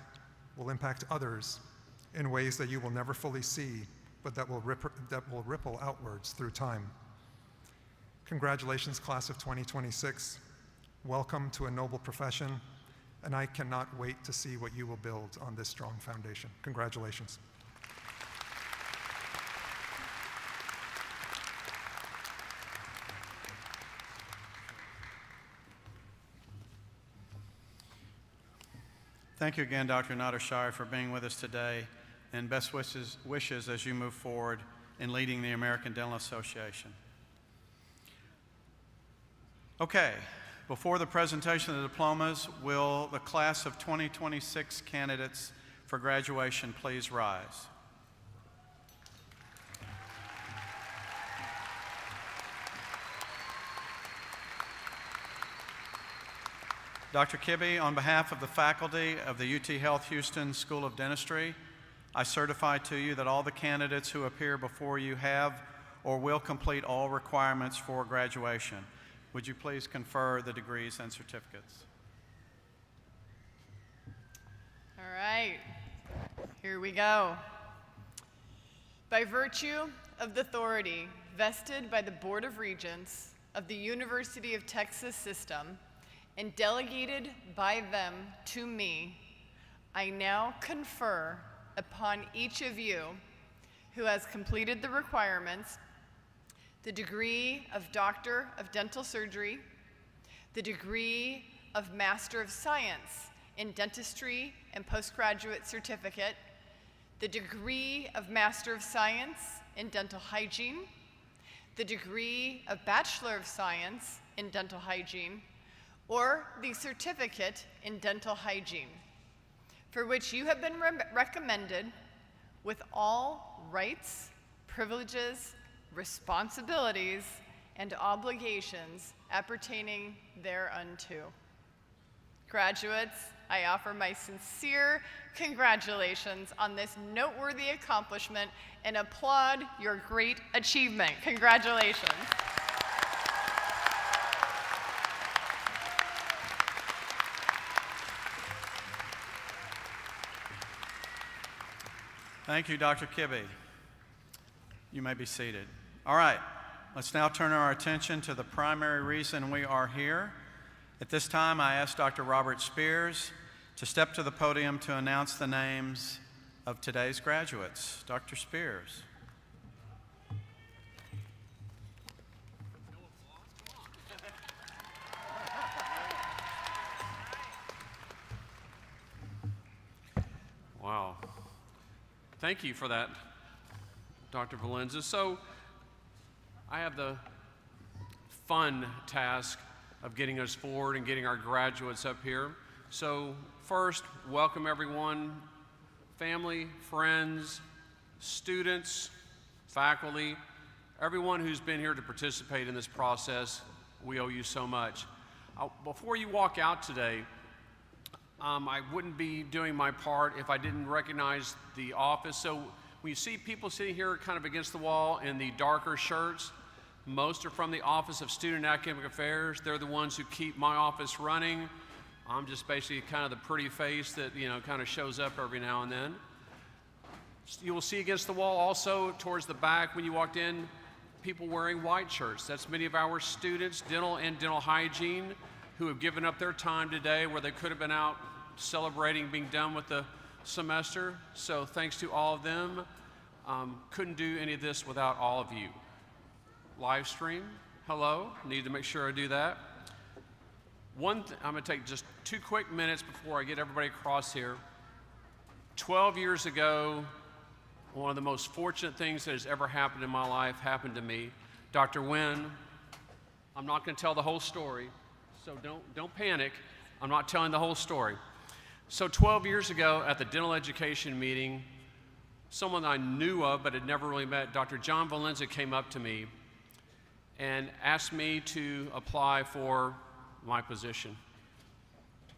will impact others in ways that you will never fully see, but that will ripple outwards through time. Congratulations, class of 2026. Welcome to a noble profession, and I cannot wait to see what you will build on this strong foundation. Congratulations. Thank you again, Dr. Nader-Shire, for being with us today, and best wishes as you move forward in leading the American Dental Association. Okay, before the presentation of the diplomas, will the class of 2026 candidates for graduation please rise? Dr. Kibbe, on behalf of the faculty of the UTHealth Houston School of Dentistry, I certify to you that all the candidates who appear before you have or will complete all requirements for graduation. Would you please confer the degrees and certificates? All right, here we go. By virtue of the authority vested by the Board of Regents of the University of Texas System, and delegated by them to me, I now confer upon each of you who has completed the requirements the degree of Doctor of Dental Surgery, the degree of Master of Science in Dentistry and Postgraduate Certificate, the degree of Master of Science in Dental Hygiene, the degree of Bachelor of Science in Dental Hygiene, or the certificate in dental hygiene, for which you have been recommended with all rights, privileges, responsibilities, and obligations appertaining thereunto. Graduates, I offer my sincere congratulations on this noteworthy accomplishment and applaud your great achievement. Congratulations. Thank you, Dr. Kibbe. You may be seated. All right, let's now turn our attention to the primary reason we are here. At this time, I ask Dr. Robert Spears to step to the podium to announce the names of today's graduates. Dr. Spears. Wow. Thank you for that, Dr. Valenza. So I have the fun task of getting us forward and getting our graduates up here. So first, welcome everyone, family, friends, students, faculty, everyone who's been here to participate in this process. We owe you so much. Before you walk out today, I wouldn't be doing my part if I didn't recognize the office. So when you see people sitting here kind of against the wall in the darker shirts, most are from the Office of Student and Academic Affairs. They're the ones who keep my office running. I'm just basically kind of the pretty face that, kind of shows up every now and then. You will see against the wall also towards the back when you walked in, people wearing white shirts. That's many of our students, dental and dental hygiene, who have given up their time today where they could have been out celebrating being done with the semester. So thanks to all of them. Couldn't do any of this without all of you. Live stream, hello, need to make sure I do that. I'm gonna take just 2 quick minutes before I get everybody across here. 12 years ago, one of the most fortunate things that has ever happened in my life happened to me. Dr. Nguyen, I'm not gonna tell the whole story, so don't panic. I'm not telling the whole story. So 12 years ago at the dental education meeting, someone I knew of but had never really met, Dr. John Valenza, came up to me and asked me to apply for my position.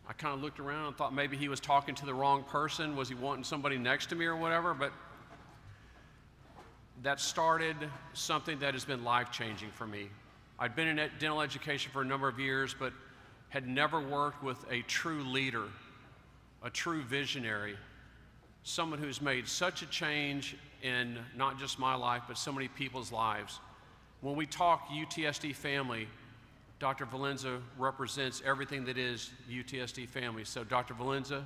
I kind of looked around and thought maybe he was talking to the wrong person. Was he wanting somebody next to me or whatever? But that started something that has been life-changing for me. I'd been in dental education for a number of years, but had never worked with a true leader, a true visionary, someone who's made such a change in not just my life, but so many people's lives. When we talk UTSD family, Dr. Valenza represents everything that is UTSD family. So Dr. Valenza,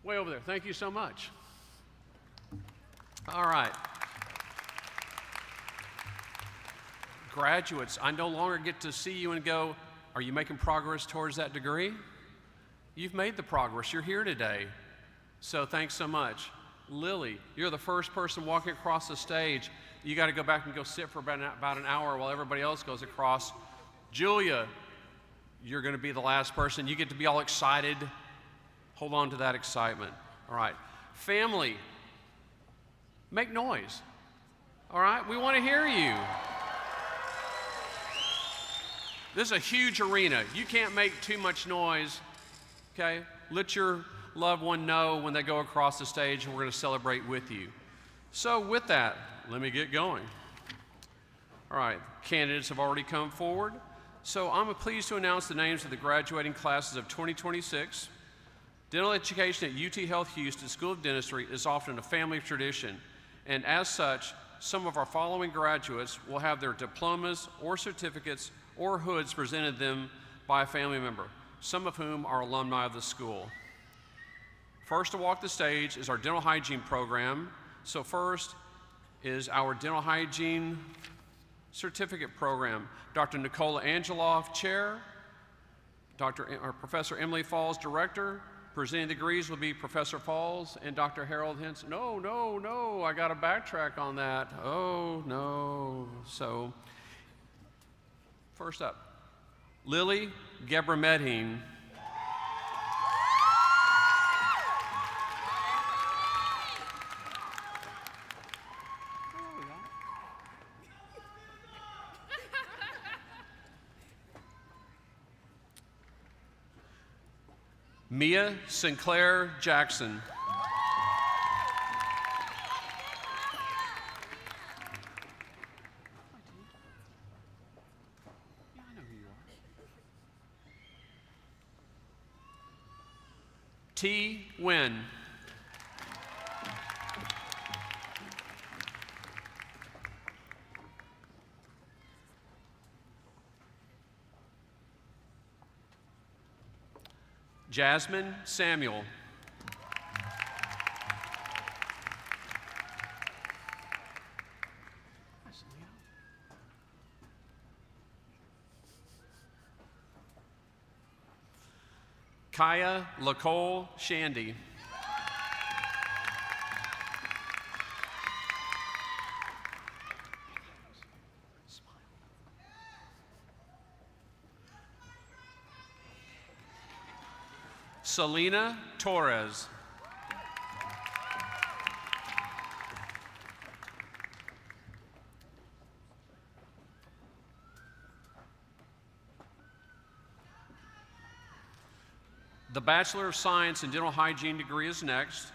way over there, thank you so much. All right. Graduates, I no longer get to see you and go, are you making progress towards that degree? You've made the progress, you're here today. So thanks so much. Lily, you're the first person walking across the stage. You got to go back and go sit for about an hour while everybody else goes across. Julia, you're going to be the last person. You get to be all excited. Hold on to that excitement. All right. Family, make noise. All right? We want to hear you. This is a huge arena. You can't make too much noise, okay? Let your loved one know when they go across the stage, and we're going to celebrate with you. So with that, let me get going. All right, candidates have already come forward. So I'm pleased to announce the names of the graduating classes of 2026. Dental education at UTHealth Houston School of Dentistry is often a family tradition, and as such, some of our following graduates will have their diplomas or certificates or hoods presented them by a family member, some of whom are alumni of the school. First to walk the stage is our dental hygiene program. So first is our dental hygiene certificate program. Dr. Nicola Angeloff, chair. Professor Emily Falls, director. Presenting the degrees will be Professor Falls and Dr. Harold Henson. No, I got to backtrack on that. Oh, no. So, first up, Lily Gebra Medheen. Mia Sinclair Jackson. T. Wynn. Jasmine Samuel. Kaya Lacole Shandy. Selena Torres. The Bachelor of Science in Dental Hygiene degree is next.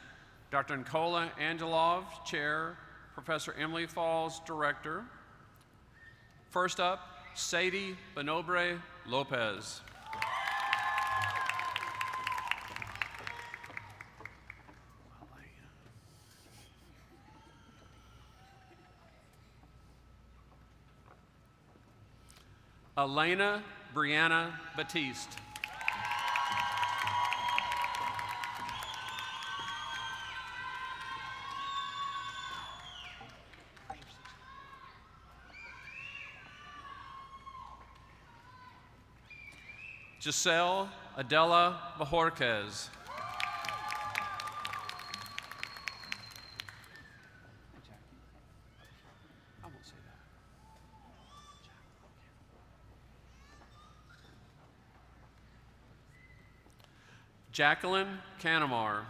Dr. Nikola Angelov, Chair. Professor Emily Falls, Director. First up, Sadie Benobre Lopez. Elena Brianna Batiste. Giselle Adela Bajorquez. Jacqueline Canamar.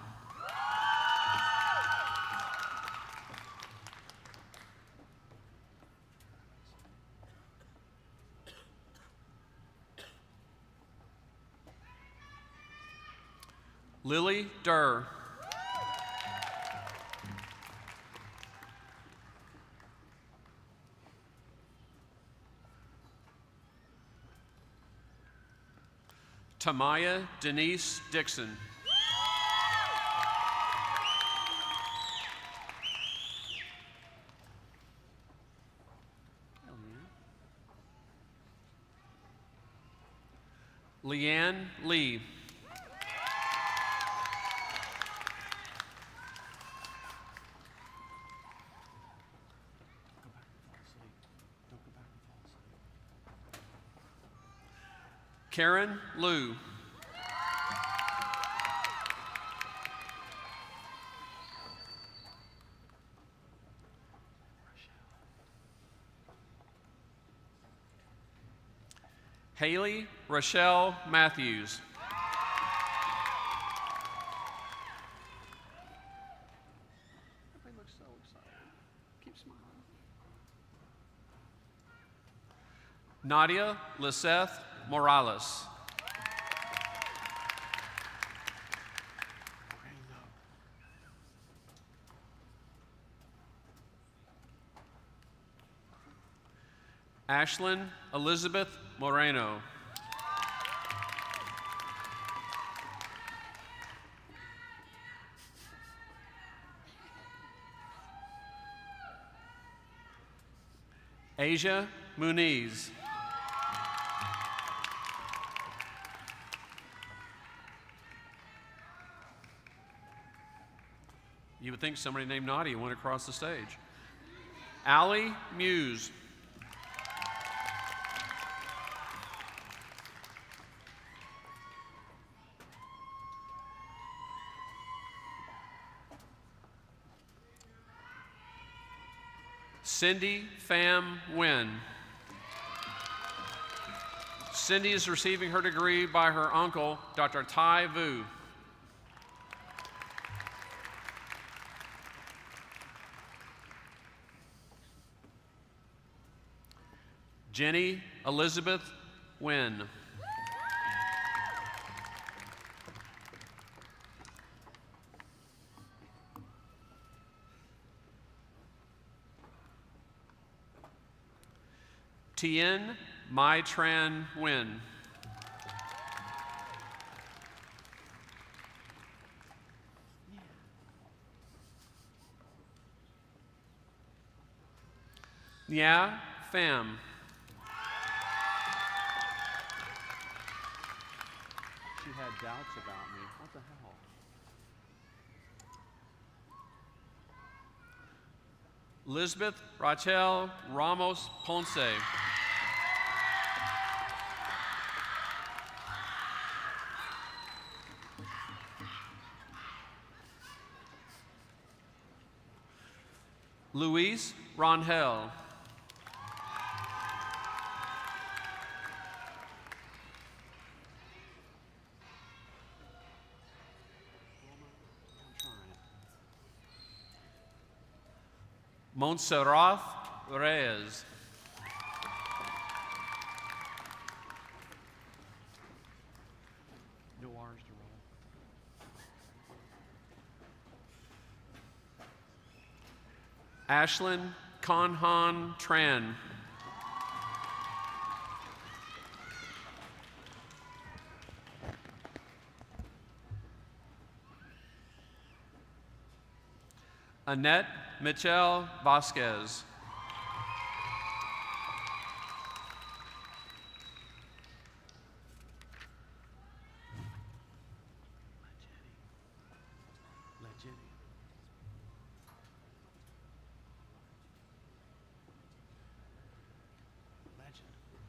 Lily Durr. Tamaya Denise Dixon. Leanne Lee. Karen Liu. Haley Rochelle Matthews. Everybody looks so excited. Keep smiling. Nadia Liseth Morales. Ashlyn Elizabeth Moreno. Asia Muniz. You would think somebody named Nadia went across the stage. Allie Muse. Cindy Pham Nguyen. Cindy is receiving her degree by her uncle, Dr. Tai Vu. Jenny Elizabeth Nguyen. Tien Mai Tran Nguyen. Nya Pham. She had doubts about me. What the hell? Elizabeth Rachel Ramos Ponce. Luis Rangel. Montserrat Reyes. No R's to roll. Ashlyn Conhan Tran. Annette Michelle Vasquez.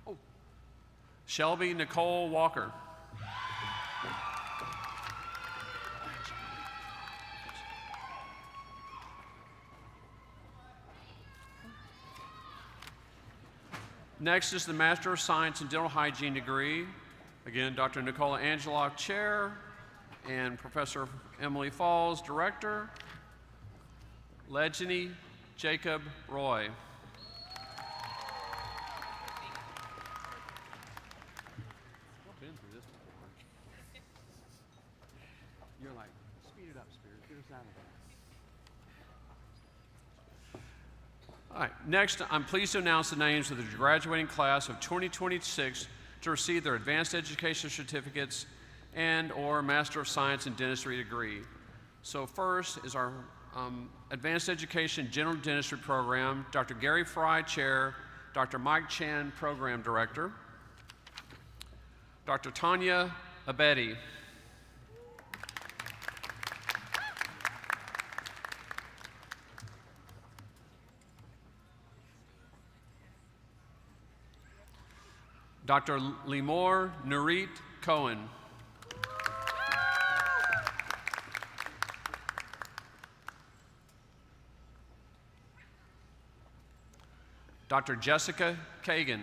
Oh. Shelby Nicole Walker. Next is the Master of Science in Dental Hygiene degree. Again, Dr. Nicola Angelock, Chair, and Professor Emily Falls, Director. Legeny Jacob Roy. I've been through this before. You're like, speed it up, Spirit. Get us out of there. All right, next, I'm pleased to announce the names of the graduating class of 2026 to receive their advanced education certificates and/or Master of Science in Dentistry degree. So first is our Advanced Education General Dentistry program, Dr. Gary Fry, Chair, Dr. Mike Chan, Program Director, Dr. Tanya Abedi, Dr. Limor Nurit Cohen. Dr. Jessica Kagan.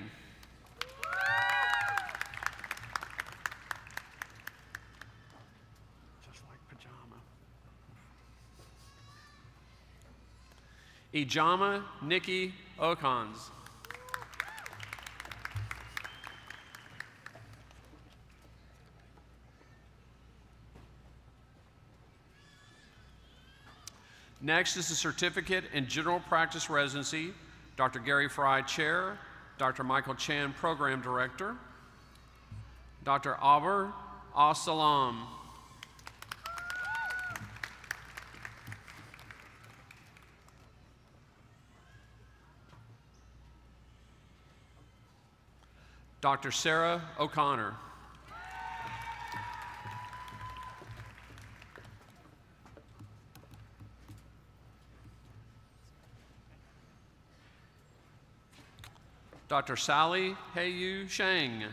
Just like pajama. Ijama Nikki Okons. Next is the Certificate in General Practice Residency, Dr. Gary Fry, Chair, Dr. Michael Chan, Program Director, Dr. Abar As-Salam, Dr. Sarah O'Connor, Dr. Sally Heiyu Sheng,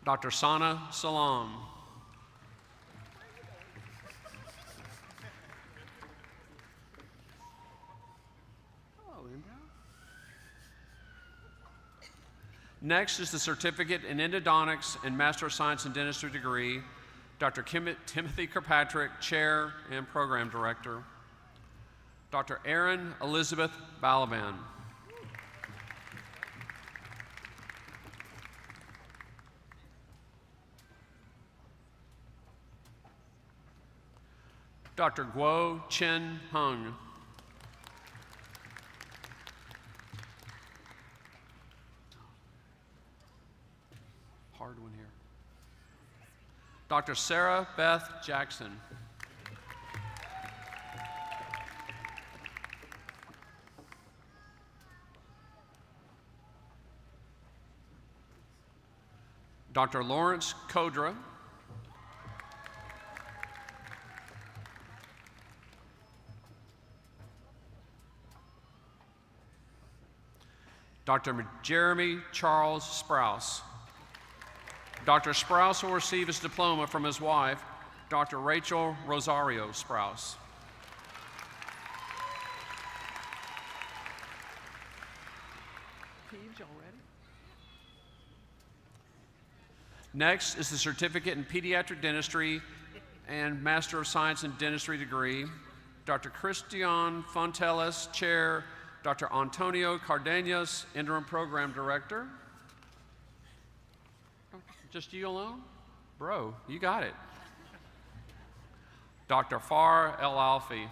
Dr. Sana Salam, Next is the Certificate in Endodontics and Master of Science in Dentistry degree, Dr. Timothy Kirkpatrick, Chair and Program Director, Dr. Erin Elizabeth Balaban, Dr. Guo Chen Hung. Hard one here. Dr. Sarah Beth Jackson. Dr. Lawrence Kodra. Dr. Jeremy Charles Sprouse. Dr. Sprouse will receive his diploma from his wife, Dr. Rachel Rosario Sprouse. Next is the certificate in pediatric dentistry and Master of Science in Dentistry degree. Dr. Christian Fonteles, Chair. Dr. Antonio Cardenas, Interim Program Director. Just you alone? Bro, you got it. Dr. Far El Alfi.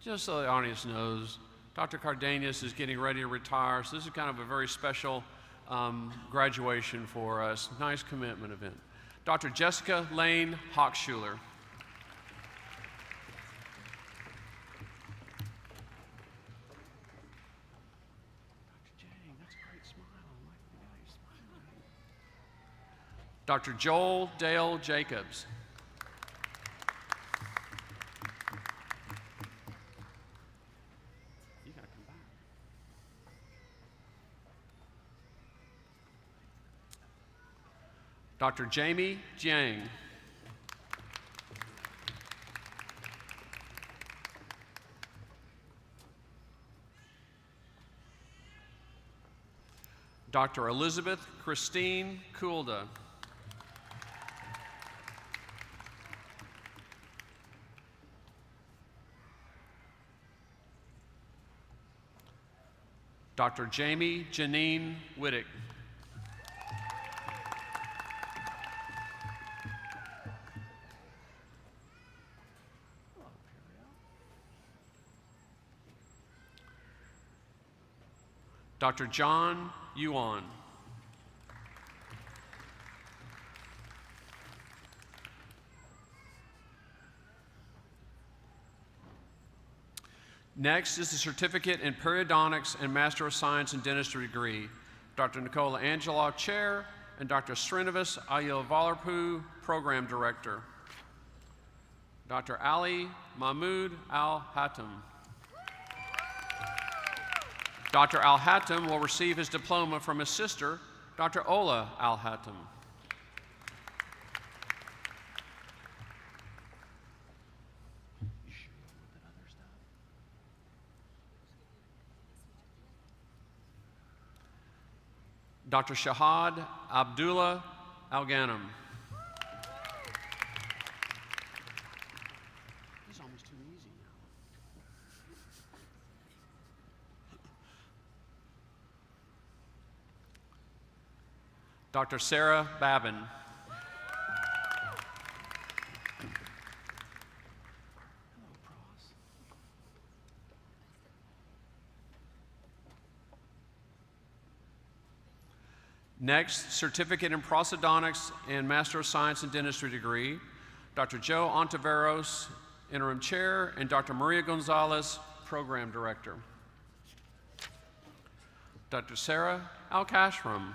Just so the audience knows, Dr. Cardenas is getting ready to retire, so this is kind of a very special graduation for us. Nice commitment event. Dr. Jessica Lane Hochschuler. Dr. Joel Dale Jacobs. Dr. Jamie Jiang. Dr. Elizabeth Christine Kulda. Dr. Jamie Janine Whittick. Dr. John Yuan. Next is the certificate in periodontics and Master of Science in Dentistry degree. Dr. Nicola Angela, Chair, and Dr. Srinivas Ayilvalarpu, Program Director. Dr. Ali Mahmoud Al-Hatem. Dr. Al-Hatem will receive his diploma from his sister, Dr. Ola Al-Hatem. Dr. Shahad Abdullah Al-Ghanem. He's almost too easy now. Dr. Sarah Babin. Next, certificate in prosthodontics and Master of Science in Dentistry degree, Dr. Joe Ontiveros, Interim Chair, and Dr. Maria Gonzalez, Program Director. Dr. Sarah Al-Kashram.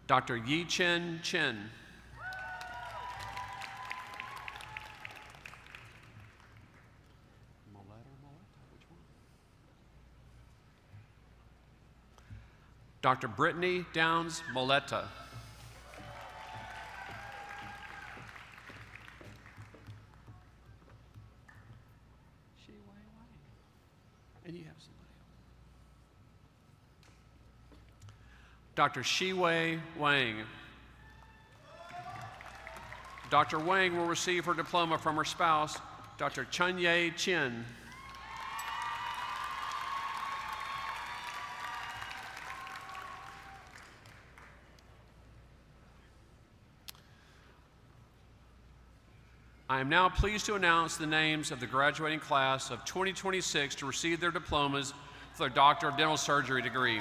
Dr. Yi Chen Chen. Dr. Brittany Downs Moletta. And you have somebody else. Dr. Shiwei Wang. Dr. Wang will receive her diploma from her spouse, Dr. Chunye Chin. I am now pleased to announce the names of the graduating class of 2026 to receive their diplomas for their Doctor of Dental Surgery degree.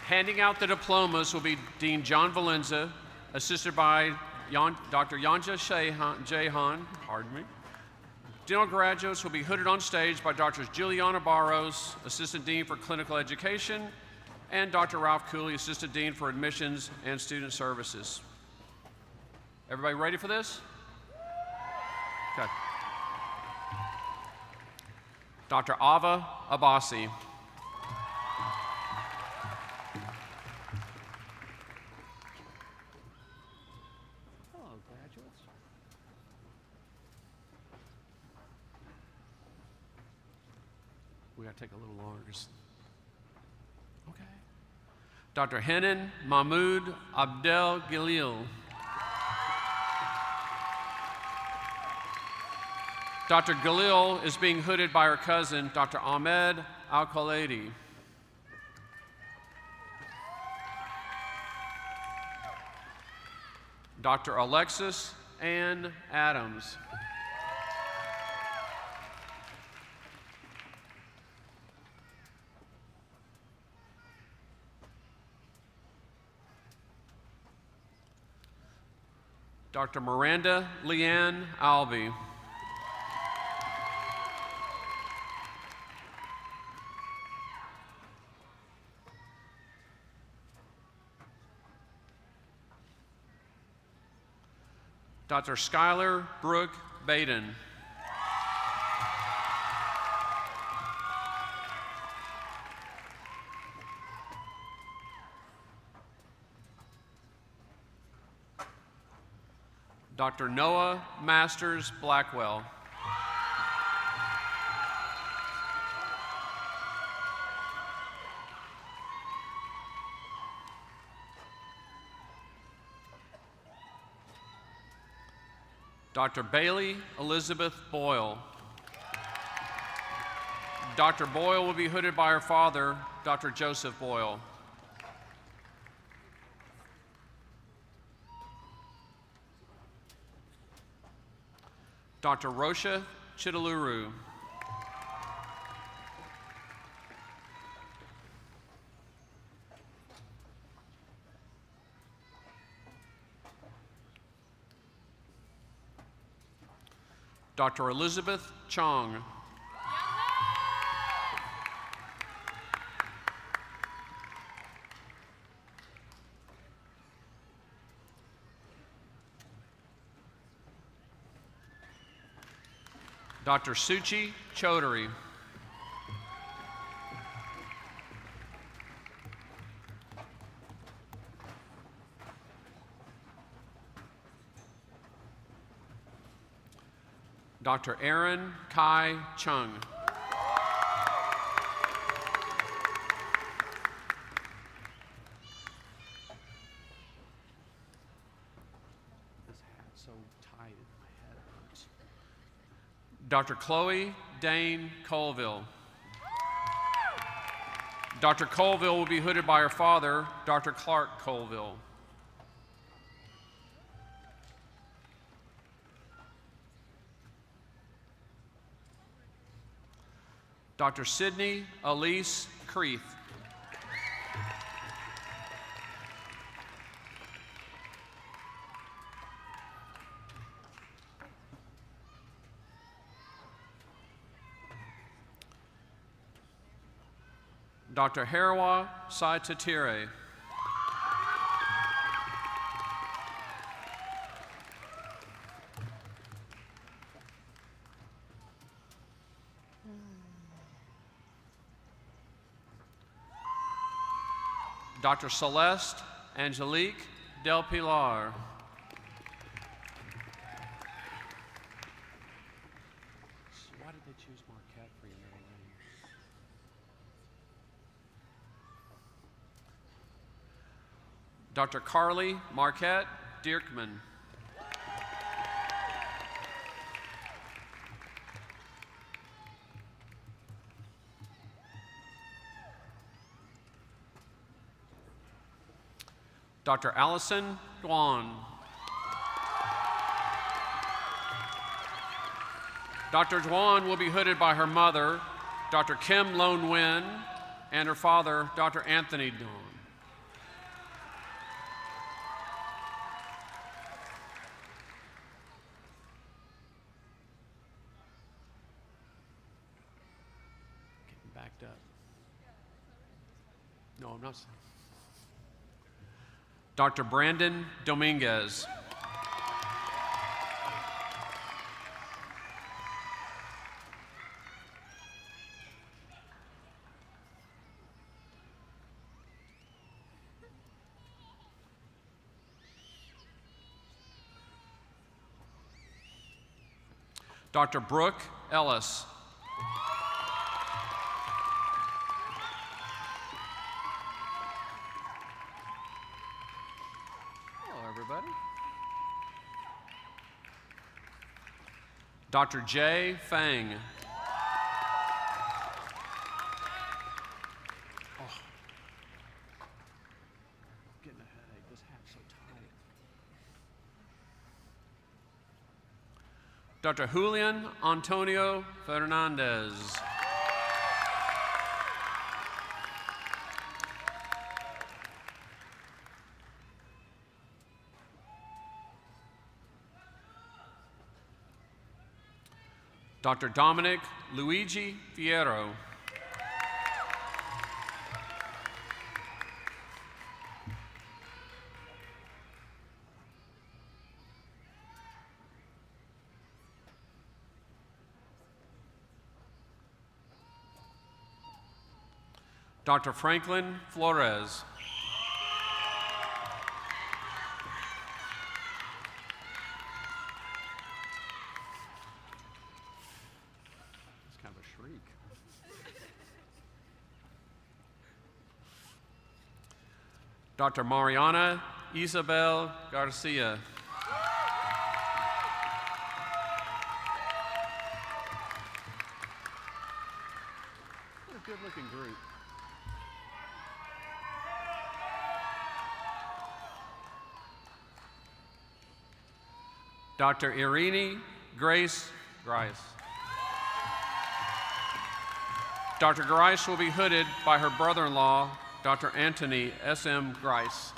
Handing out the diplomas will be Dean John Valenza, assisted by Dr. Yanja Jahan, pardon me. Dental graduates will be hooded on stage by Drs. Juliana Barros, Assistant Dean for Clinical Education, and Dr. Ralph Cooley, Assistant Dean for Admissions and Student Services. Everybody ready for this? Okay. Dr. Ava Abbasi. We gotta take a little longer. Okay. Dr. Henan Mahmoud Abdel Gilil. Dr. Galil is being hooded by her cousin, Dr. Ahmed Al-Khaledi. Dr. Alexis Ann Adams. Dr. Miranda Leanne Albee. Dr. Skylar Brooke Baden. Dr. Noah Masters Blackwell. Dr. Bailey Elizabeth Boyle. Dr. Boyle will be hooded by her father, Dr. Joseph Boyle. Dr. Rosha Chidaluru. Dr. Elizabeth Chong. Dr. Suchi Chaudhary. Dr. Aaron Kai Chung. This hat's so tight, my head hurts. Dr. Chloe Dane Colville. Dr. Colville will be hooded by her father, Dr. Clark Colville. Dr. Sydney Elise Creeth. Dr. Harawa Saitatire. Dr. Celeste Angelique Del Pilar. Why did they choose Marquette for your middle name? Dr. Carly Marquette Dierkman. Dr. Allison Dwan. Dr. Dwan will be hooded by her mother, Dr. Kim Lone Nguyen, and her father, Dr. Anthony Dwan. Getting backed up. No, I'm not saying. Dr. Brandon Dominguez. Dr. Brooke Ellis. Hello, everybody. Dr. Jay Fang. Oh. Getting a headache. This hat's so tight. Dr. Julian Antonio Fernandez. Dr. Dominic Luigi Fierro. Dr. Franklin Flores. It's kind of a shriek. Dr. Mariana Isabel Garcia. What a good-looking group. Dr. Irene Grace Grice. Dr. Grice will be hooded by her brother-in-law, Dr. Anthony S.M. Grice.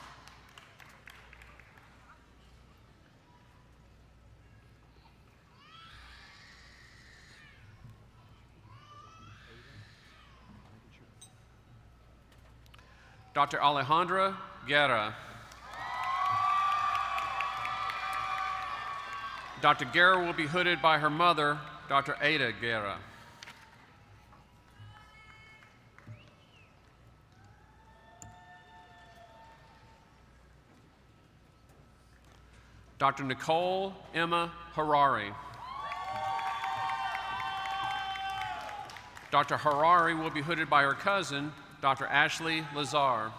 Dr. Alejandra Guerra. Dr. Guerra will be hooded by her mother, Dr. Ada Guerra. Dr. Nicole Emma Harari. Dr. Harari will be hooded by her cousin, Dr. Ashley Lazar.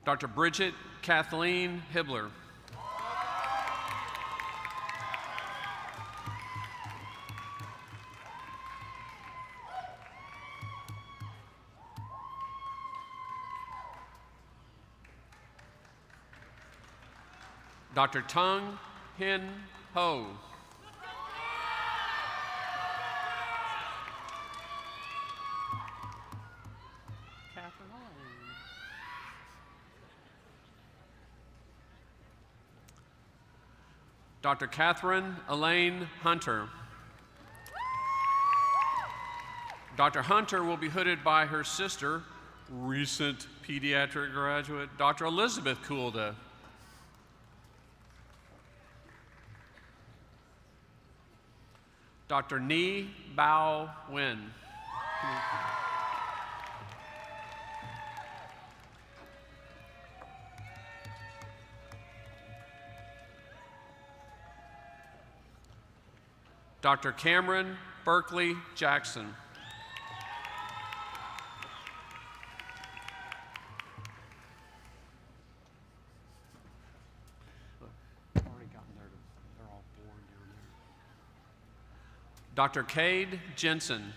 Dr. Bridget Kathleen Hibbler. Dr. Tung Hin Ho. Dr. Catherine Elaine Hunter. Dr. Hunter will be hooded by her sister, recent pediatric graduate, Dr. Elizabeth Coulda. Dr. Ni Bao Wen. Dr. Cameron Berkeley Jackson. Dr. Cade Jensen.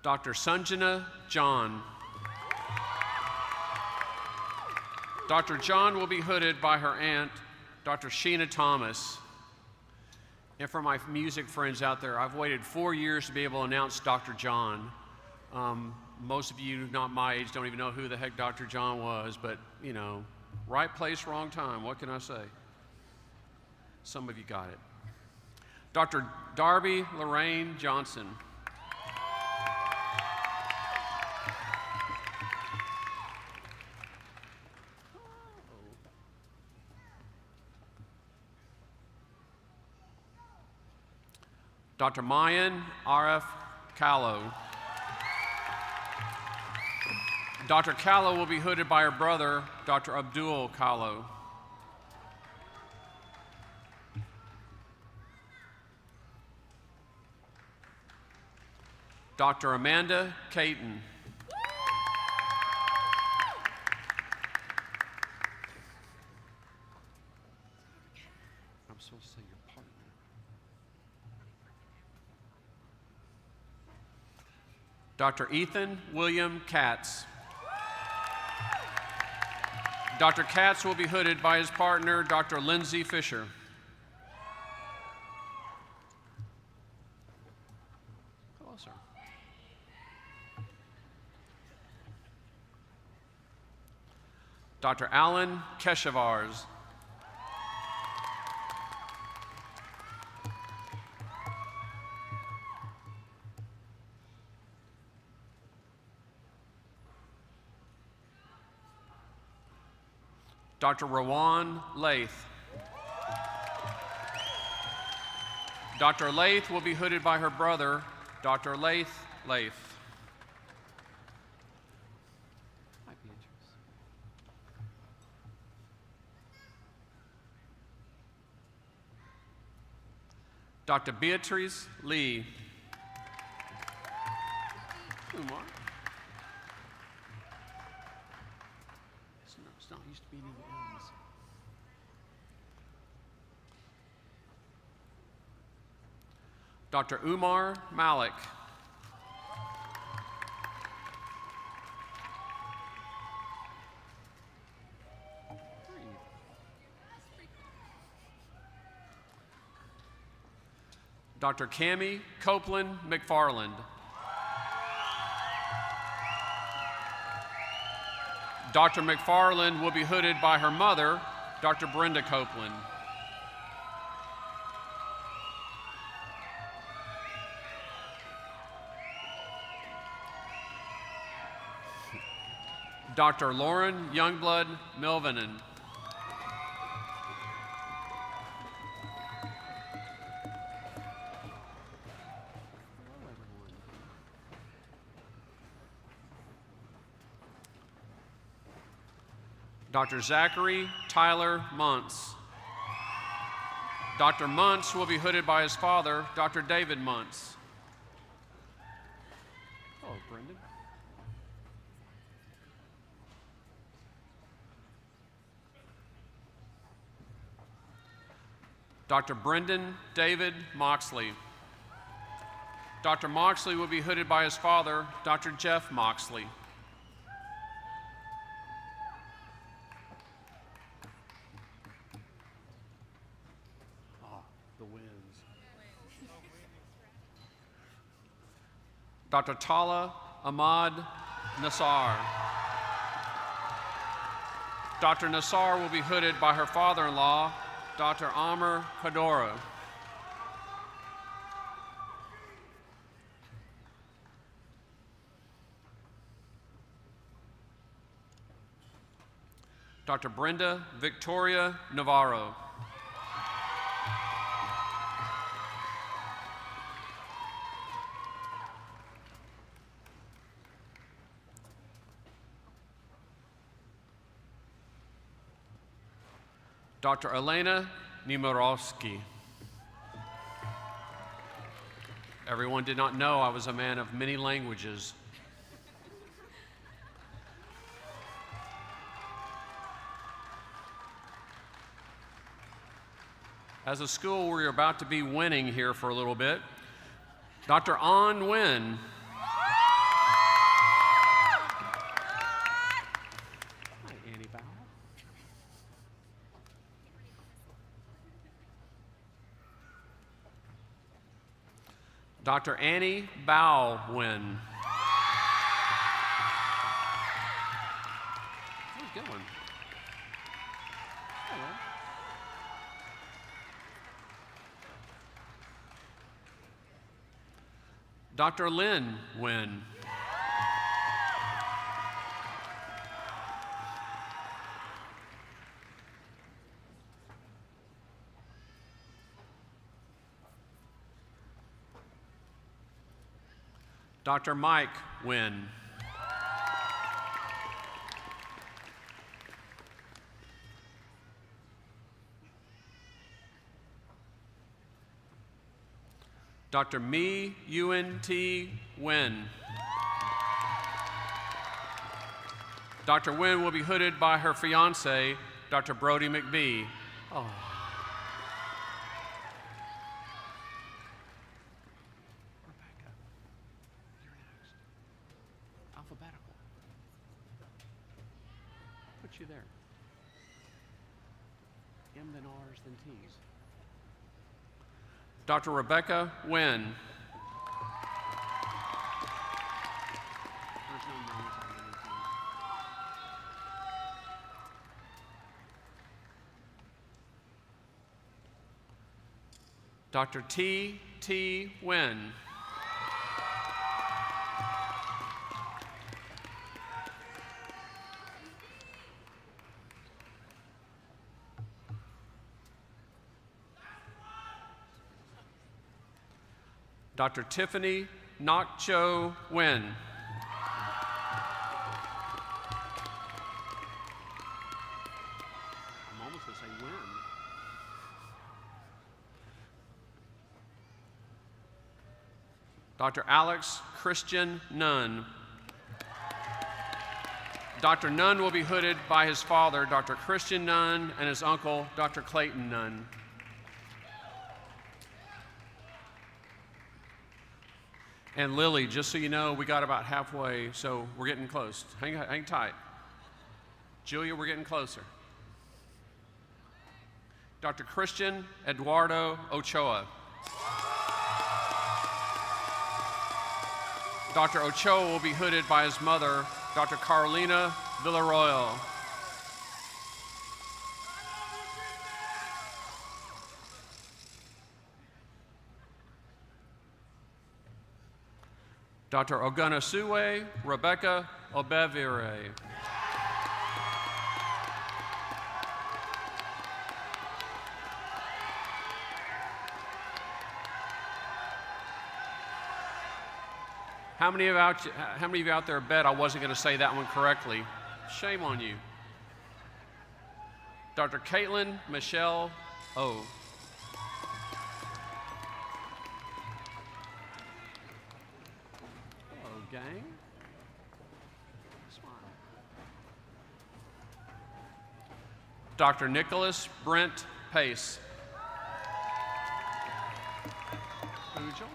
Dr. Sanjana John. Dr. John will be hooded by her aunt, Dr. Sheena Thomas. And for my music friends out there, I've waited 4 years to be able to announce Dr. John. Most of you not my age don't even know who the heck Dr. John was, but you know, right place, wrong time. What can I say? Some of you got it. Dr. Darby Lorraine Johnson. Dr. Mayan R.F. Callow. Dr. Callow will be hooded by her brother, Dr. Abdul Callow. Dr. Amanda Caton. I'm supposed to say your partner. Dr. Ethan William Katz. Dr. Katz will be hooded by his partner, Dr. Lindsay Fisher. Closer. Dr. Alan Keshevars. Dr. Rowan Lath. Dr. Lath will be hooded by her brother, Dr. Lath. Dr. Beatrice Lee. Umar. It's not used to being in the M's. Dr. Umar Malik. Dr. Cammie Copeland McFarland. Dr. McFarland will be hooded by her mother, Dr. Brenda Copeland. Dr. Lauren Youngblood Milvanen. Dr. Zachary Tyler Muntz. Dr. Muntz will be hooded by his father, Dr. David Muntz. Oh, Brendan. Dr. Brendan David Moxley. Dr. Moxley will be hooded by his father, Dr. Jeff Moxley. Dr. Tala Ahmad Nassar. Dr. Nassar will be hooded by her father-in-law, Dr. Amr Kadora. Dr. Brenda Victoria Navarro. Dr. Elena Nemirovsky. Everyone did not know I was a man of many languages. As a school, we're about to be winning here for a little bit. Dr. An Nguyen. Hi, Annie Bao. Dr. Annie Bao Nguyen. How's it going? Hello. Dr. Lin Nguyen. Dr. Mike Nguyen. Dr. Mi Yuen T. Nguyen. Dr. Nguyen will be hooded by her fiance, Dr. Brody McBee. Oh. Rebecca, you're next. Alphabetical. Put you there. M then R's then T's. Dr. Rebecca Nguyen. There's no names on anything. Dr. T. T. Nguyen. Dr. Tiffany Nok Cho Nguyen. I'm almost going to say Nguyen. Dr. Alex Christian Nunn. Dr. Nunn will be hooded by his father, Dr. Christian Nunn, and his uncle, Dr. Clayton Nunn. And Lily, just so you know, we got about halfway, so we're getting close. Hang tight. Julia, we're getting closer. Dr. Christian Eduardo Ochoa. Dr. Ochoa will be hooded by his mother, Dr. Carolina Villarroel. Dr. Ogunasue Rebecca Obevire. How many of you out there bet I wasn't going to say that one correctly? Shame on you. Dr. Caitlin Michelle O. Hello, gang. Smile. Dr. Nicholas Brent Pace. Ujjwal.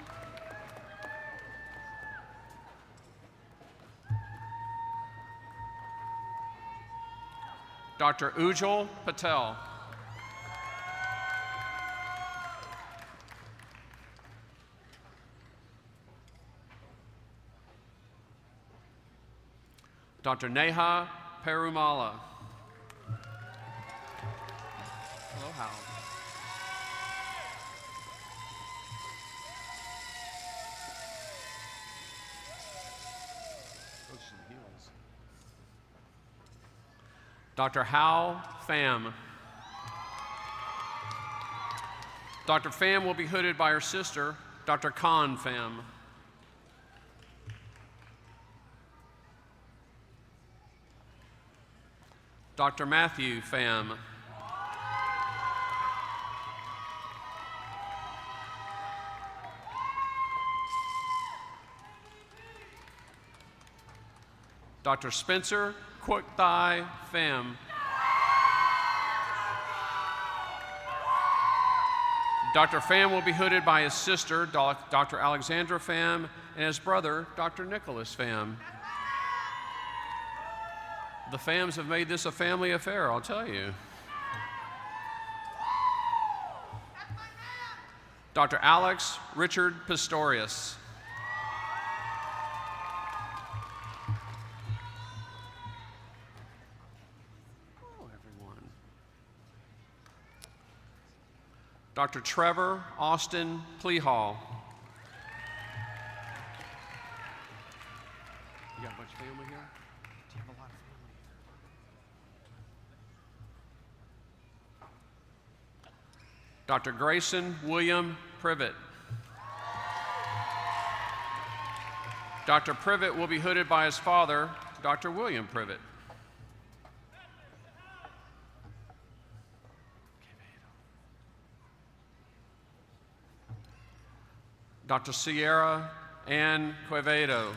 Dr. Ujjwal Patel. Dr. Neha Perumala. Hello, Hal. Those are some heels. Dr. Hal Pham. Dr. Pham will be hooded by her sister, Dr. Khan Pham. Dr. Matthew Pham. Dr. Spencer Quook Thai Pham. Dr. Pham will be hooded by his sister, Dr. Alexandra Pham, and his brother, Dr. Nicholas Pham. The Phams have made this a family affair, I'll tell you. Dr. Alex Richard Pistorius. Oh, everyone. Dr. Trevor Austin Pleahall. You got a bunch of family here? Do you have a lot of family here? Dr. Grayson William Privet. Dr. Privet will be hooded by his father, Dr. William Privet. Dr. Sierra Ann Quevedo.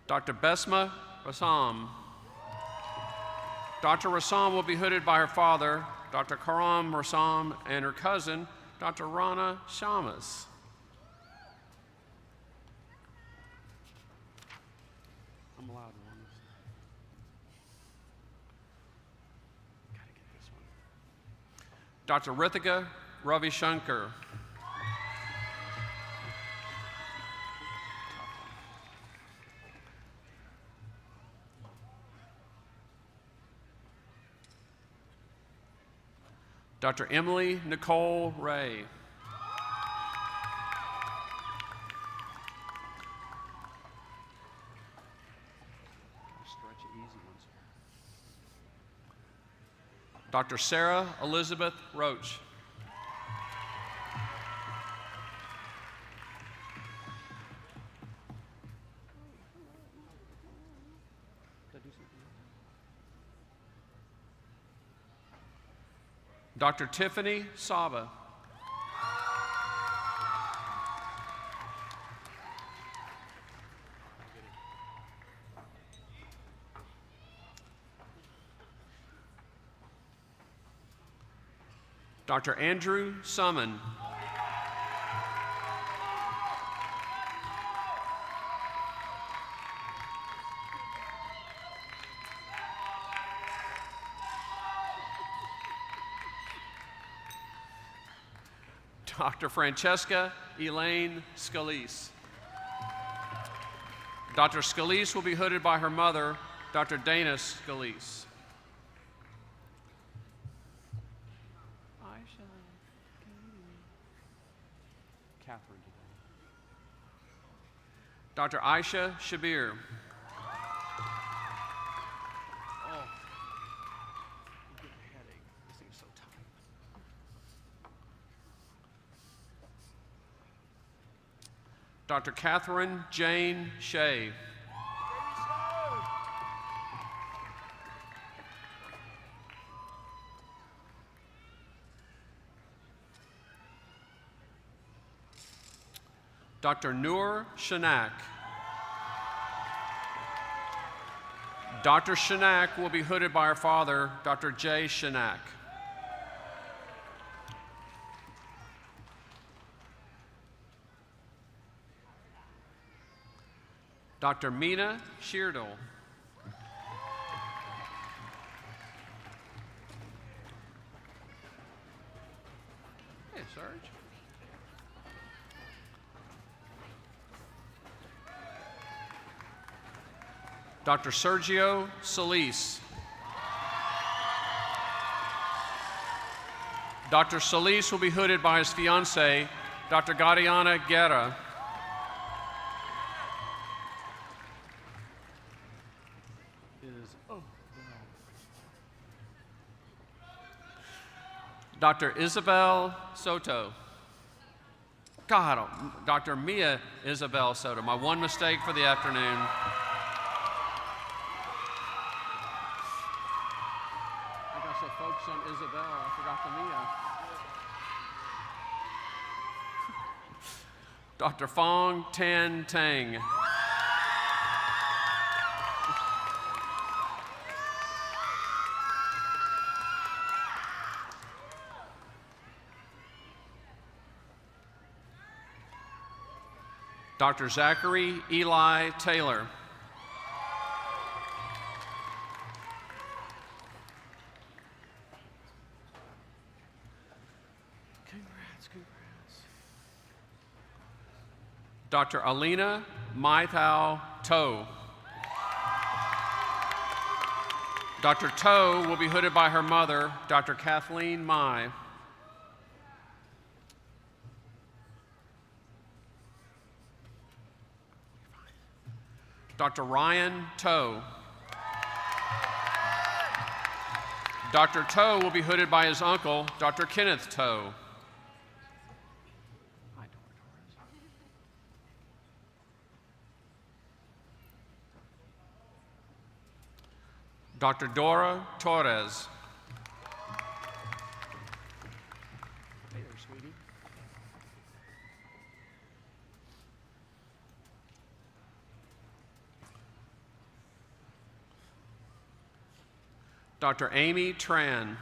Dr. Besma Rassam. Dr. Rassam will be hooded by her father, Dr. Karam Rassam, and her cousin, Dr. Rana Shamas. I'm allowed one. Gotta get this one. Dr. Rithika Ravi Shankar. Dr. Emily Nicole Ray. Dr. Sarah Elizabeth Roach. Dr. Tiffany Saba. Dr. Andrew Summon. Dr. Francesca Elaine Scalise. Dr. Scalise will be hooded by her mother, Dr. Dana Scalise. Catherine today. Dr. Aisha Shabir. Oh, I'm getting a headache. This thing's so tight. Dr. Catherine Jane Shea. Dr. Noor Shanak. Dr. Shanak will be hooded by her father, Dr. Jay Shanak. Dr. Mina Sheardle. Hey, Sarge. Dr. Sergio Solis. Dr. Solis will be hooded by his fiancée, Dr. Gadiana Guerra. Dr. Isabel Soto. God, Dr. Mia Isabel Soto. My one mistake for the afternoon. I got so focused son Isabel. I forgot the Mia. Dr. Fong Tan Tang. Dr. Zachary Eli Taylor. Dr. Alina Maithau To. Dr. To will be hooded by her mother, Dr. Kathleen Mai. Dr. Ryan To. Dr. To will be hooded by his uncle, Dr. Kenneth To. Dr. Dora Torres. Hey there, sweetie. Dr. Amy Tran.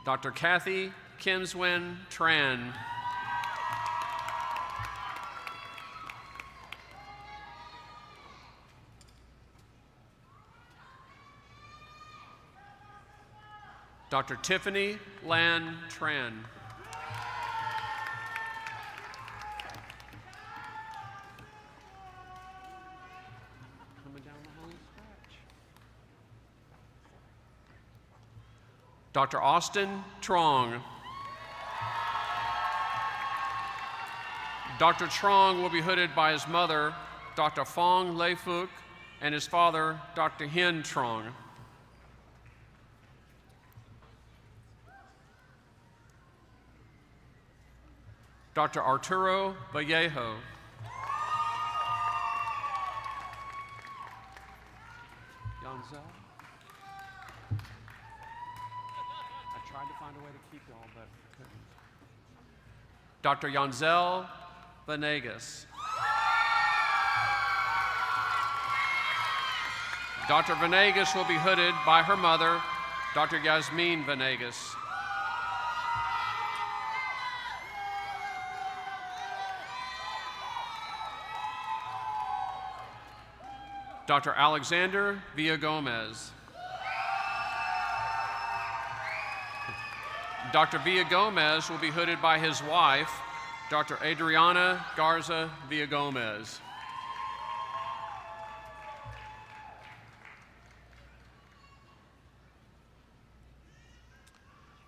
Dr. Kathy Kimswin Tran. Dr. Tiffany Lan Tran. Coming down the home stretch. Dr. Austin Trong. Dr. Trong will be hooded by his mother, Dr. Fong Lei Phuc, and his father, Dr. Hien Trong. Dr. Arturo Vallejo. Yonzel. I tried to find a way to keep y'all, but couldn't. Dr. Yonzel Venegas. Dr. Venegas will be hooded by her mother, Dr. Yasmin Venegas. Dr. Alexander Villagomez. Dr. Villagomez will be hooded by his wife, Dr. Adriana Garza Villagomez.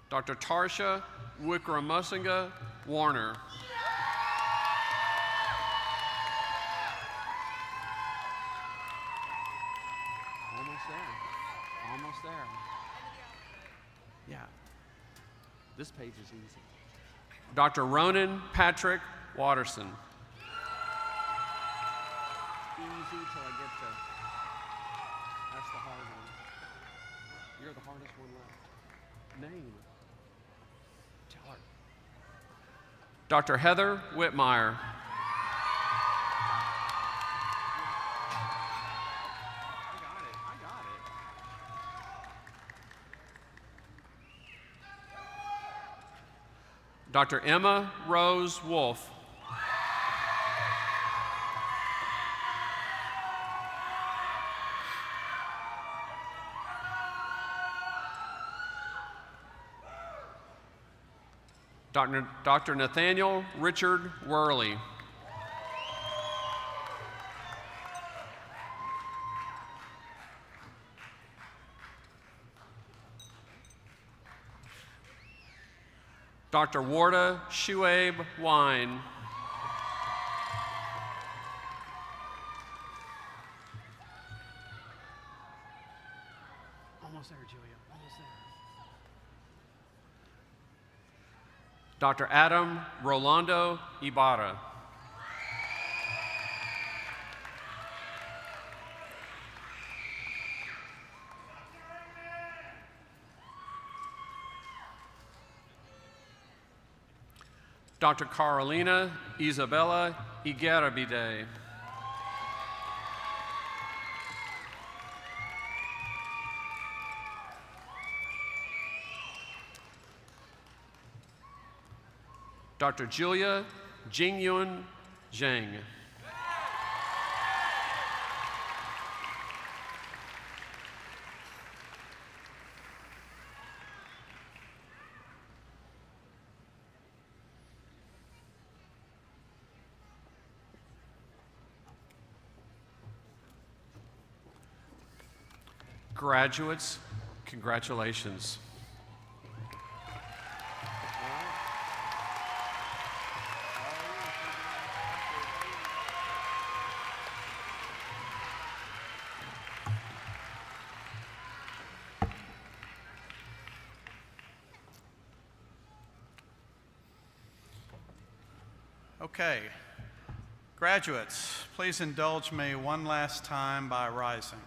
Dr. Tarsha Wickramusinga Warner. Almost there. Yeah. This page is easy. Dr. Ronan Patrick Watterson. Easy till I get to. That's the hard one. You're the hardest one left. Name. Tell her. Dr. Heather Whitmire. Dr. Emma Rose Wolf. Dr. Nathaniel Richard Worley. Dr. Warda Shuaib Wine. Almost there, Julia. Almost there. Dr. Adam Rolando Ibarra. Dr. Carolina Isabella Iguerabide. Dr. Julia Jingyun Zhang. Graduates, congratulations. Okay, graduates, please indulge me one last time by rising.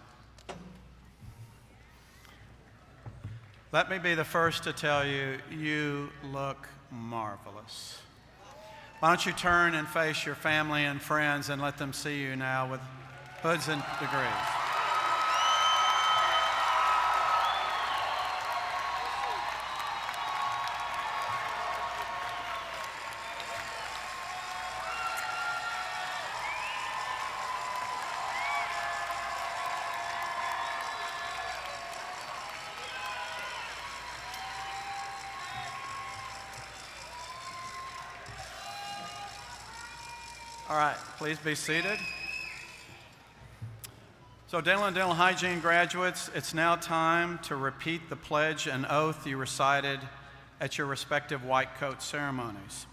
Let me be the first to tell you, you look marvelous. Why don't you turn and face your family and friends and let them see you now with hoods and degrees. All right, please be seated. So dental and dental hygiene graduates, it's now time to repeat the pledge and oath you recited at your respective white coat ceremonies.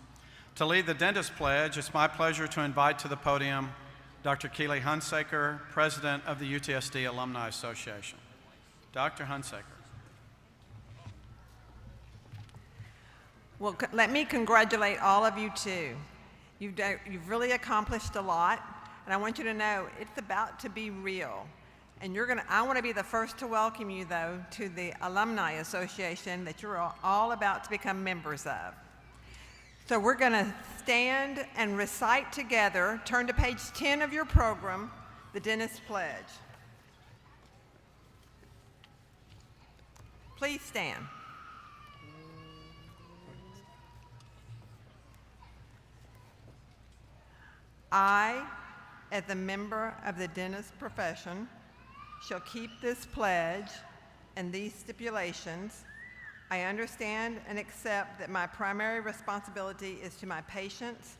To lead the dentist pledge, it's my pleasure to invite to the podium Dr. Keely Hunsaker, President of the UTSD Alumni Association. Dr. Hunsaker. Well, let me congratulate all of you too. You've really accomplished a lot, and I want you to know it's about to be real. And I want to be the first to welcome you, though, to the Alumni Association that you're all about to become members of. So we're going to stand and recite together. Turn to page 10 of your program, the Dentist Pledge. Please stand. I, as a member of the dentist profession, shall keep this pledge and these stipulations. I understand and accept that my primary responsibility is to my patients,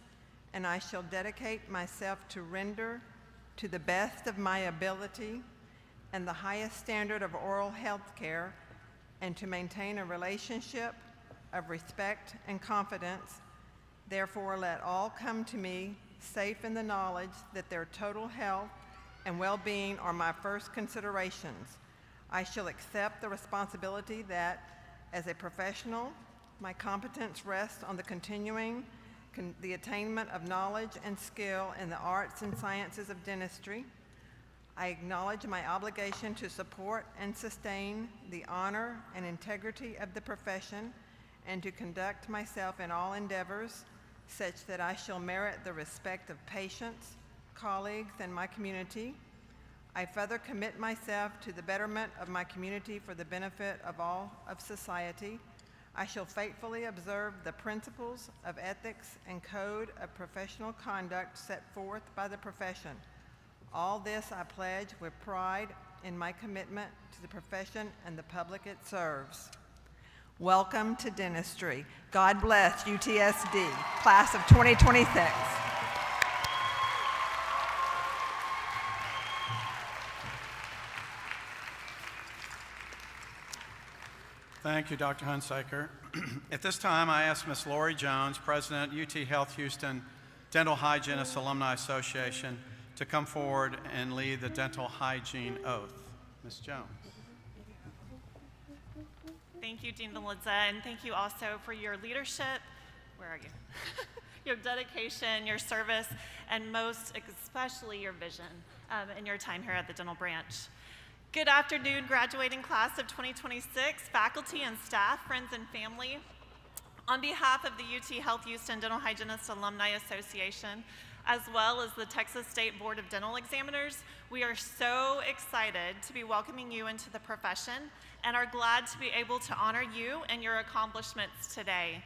and I shall dedicate myself to render, to the best of my ability and the highest standard of oral health care, and to maintain a relationship of respect and confidence. Therefore, let all come to me safe in the knowledge that their total health and well-being are my first considerations. I shall accept the responsibility that, as a professional, my competence rests on the continuing the attainment of knowledge and skill in the arts and sciences of dentistry. I acknowledge my obligation to support and sustain the honor and integrity of the profession and to conduct myself in all endeavors such that I shall merit the respect of patients, colleagues, and my community. I further commit myself to the betterment of my community for the benefit of all of society. I shall faithfully observe the principles of ethics and code of professional conduct set forth by the profession. All this I pledge with pride in my commitment to the profession and the public it serves. Welcome to dentistry. God bless UTSD, class of 2026. Thank you, Dr. Hunsaker. At this time, I ask Ms. Lori Jones, President, UTHealth Houston Dental Hygienists Alumni Association, to come forward and lead the dental hygiene oath. Ms. Jones. Thank you, Dean Valenza, and thank you also for your leadership where are you? Your dedication, your service, and most especially your vision in your time here at the dental branch. Good afternoon, graduating class of 2026, faculty and staff, friends and family. On behalf of the UTHealth Houston Dental Hygienist Alumni Association, as well as the Texas State Board of Dental Examiners, we are so excited to be welcoming you into the profession and are glad to be able to honor you and your accomplishments today.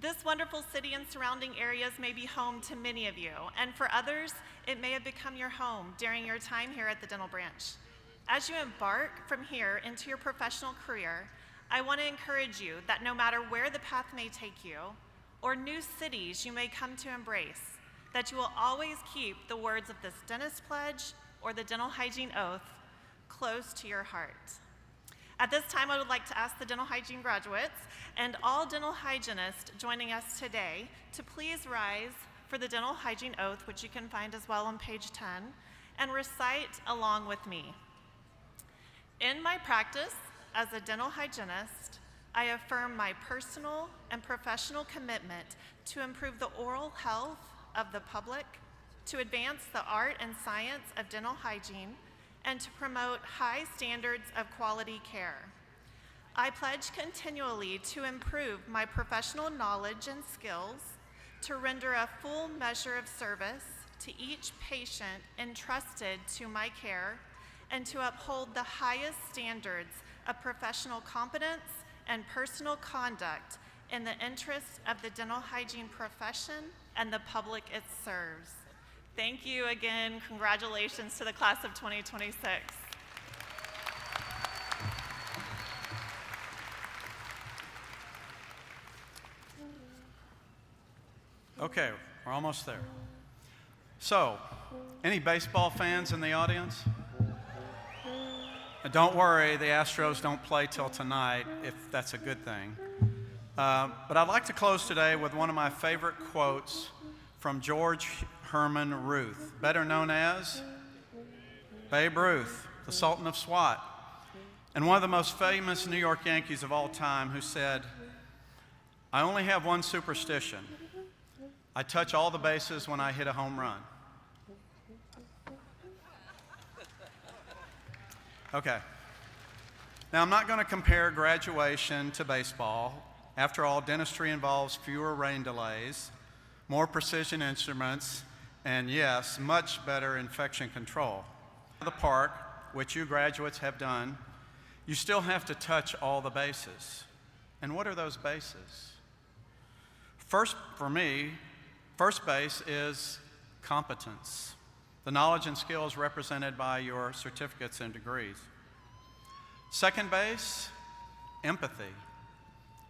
This wonderful city and surrounding areas may be home to many of you, and for others, it may have become your home during your time here at the dental branch. As you embark from here into your professional career, I want to encourage you that no matter where the path may take you, or new cities you may come to embrace, that you will always keep the words of this dentist pledge or the dental hygiene oath close to your heart. At this time, I would like to ask the dental hygiene graduates and all dental hygienists joining us today to please rise for the dental hygiene oath, which you can find as well on page 10, and recite along with me. In my practice as a dental hygienist, I affirm my personal and professional commitment to improve the oral health of the public, to advance the art and science of dental hygiene, and to promote high standards of quality care. I pledge continually to improve my professional knowledge and skills, to render a full measure of service to each patient entrusted to my care, and to uphold the highest standards of professional competence and personal conduct in the interest of the dental hygiene profession and the public it serves. Thank you again. Congratulations to the class of 2026. Okay, we're almost there. So, any baseball fans in the audience? Don't worry, the Astros don't play till tonight, if that's a good thing. But I'd like to close today with one of my favorite quotes from George Herman Ruth, better known as Babe Ruth, the Sultan of SWAT, and one of the most famous New York Yankees of all time, who said, "I only have one superstition. I touch all the bases when I hit a home run." Okay. Now, I'm not going to compare graduation to baseball. After all, dentistry involves fewer rain delays, more precision instruments, and yes, much better infection control. The part, which you graduates have done, you still have to touch all the bases. And what are those bases? First, for me, first base is competence, the knowledge and skills represented by your certificates and degrees. Second base, empathy,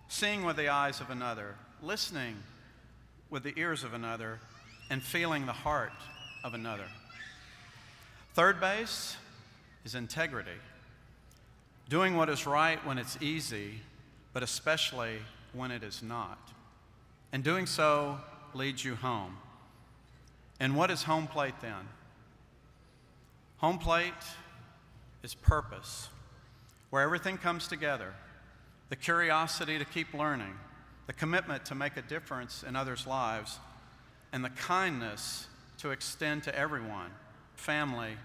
seeing with the eyes of another, listening with the ears of another, and feeling the heart of another. Third base is integrity, doing what is right when it's easy, but especially when it is not. And doing so leads you home. And what is home plate then? Home plate is purpose, where everything comes together, the curiosity to keep learning, the commitment to make a difference in others' lives, and the kindness to extend to everyone, family,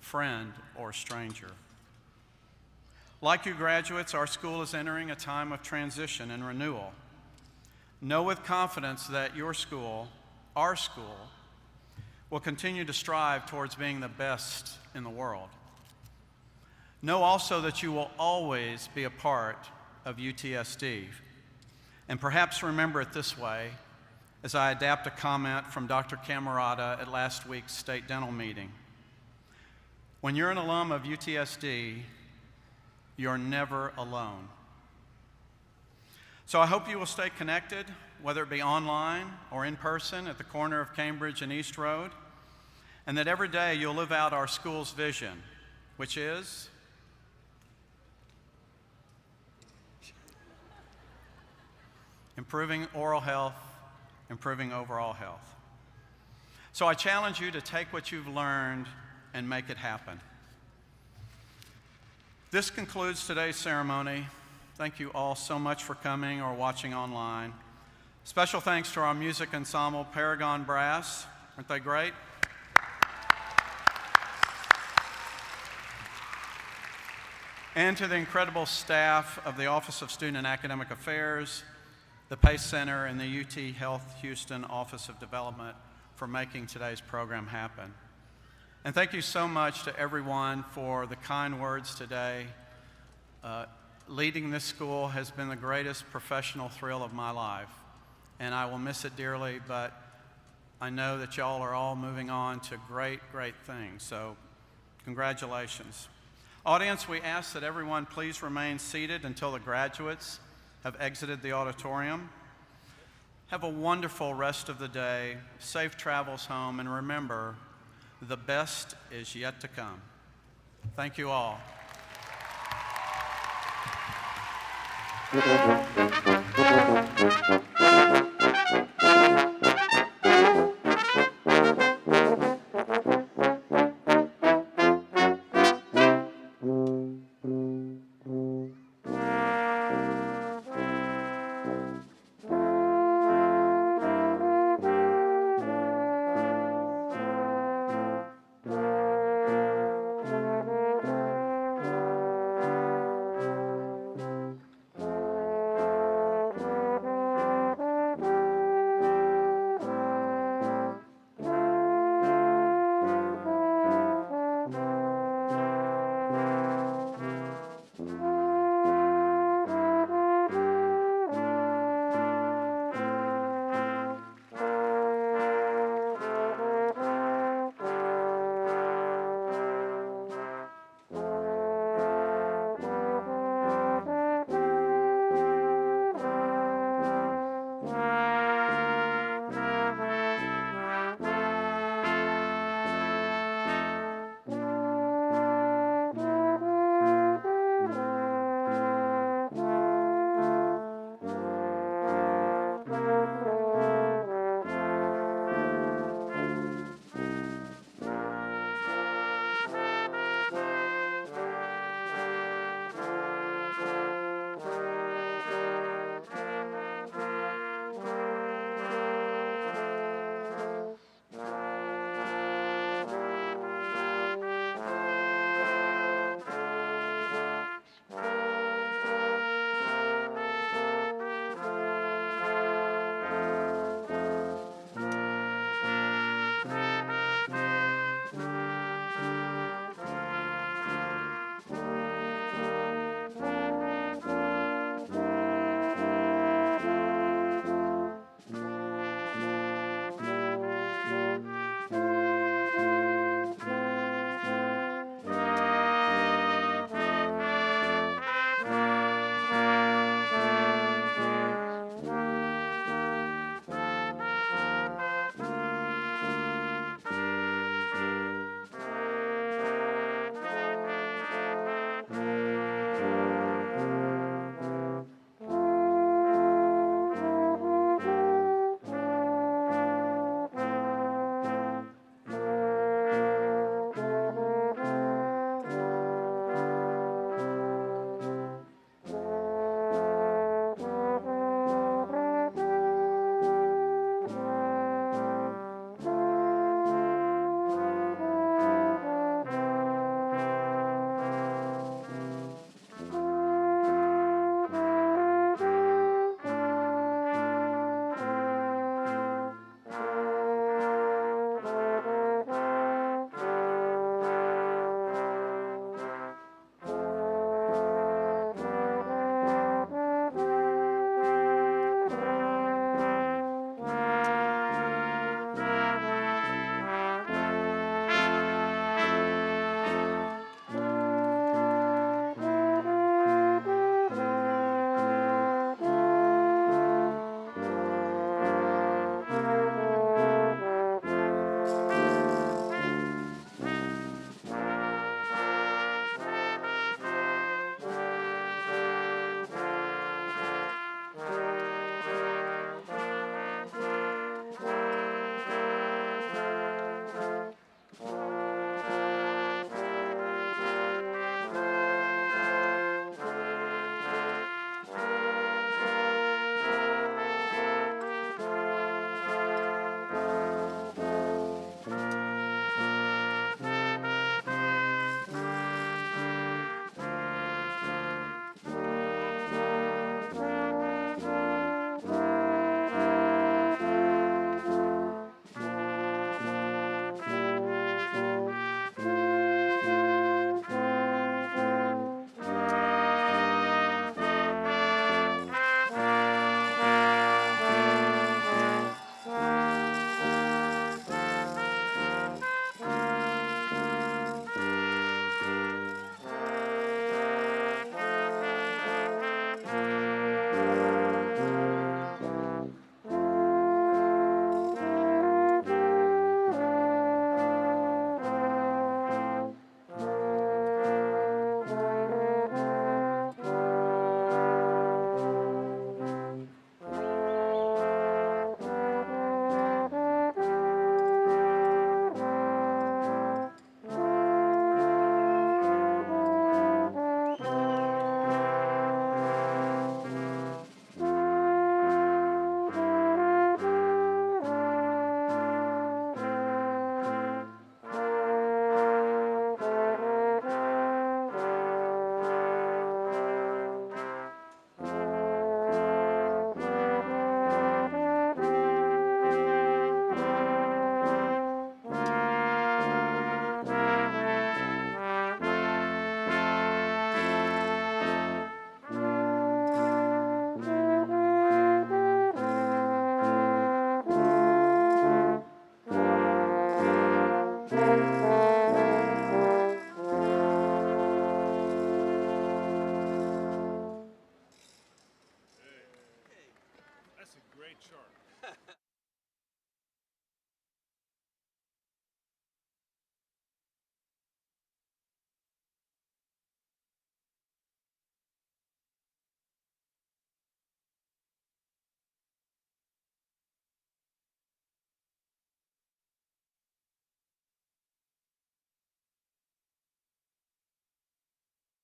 friend, or stranger. Like you graduates, our school is entering a time of transition and renewal. Know with confidence that your school, our school, will continue to strive towards being the best in the world. Know also that you will always be a part of UTSD. And perhaps remember it this way, as I adapt a comment from Dr. Camerata at last week's state dental meeting. When you're an alum of UTSD, you're never alone. So I hope you will stay connected, whether it be online or in person at the corner of Cambridge and East Road, and that every day you'll live out our school's vision, which is improving oral health, improving overall health. So I challenge you to take what you've learned and make it happen. This concludes today's ceremony. Thank you all so much for coming or watching online. Special thanks to our music ensemble, Paragon Brass. Aren't they great? And to the incredible staff of the Office of Student and Academic Affairs, the PACE Center, and the UTHealth Houston Office of Development for making today's program happen. And thank you so much to everyone for the kind words today. Leading this school has been the greatest professional thrill of my life, and I will miss it dearly, but I know that y'all are all moving on to great, great things, so congratulations. Audience, we ask that everyone please remain seated until the graduates have exited the auditorium. Have a wonderful rest of the day, safe travels home, and remember, the best is yet to come. Thank you all.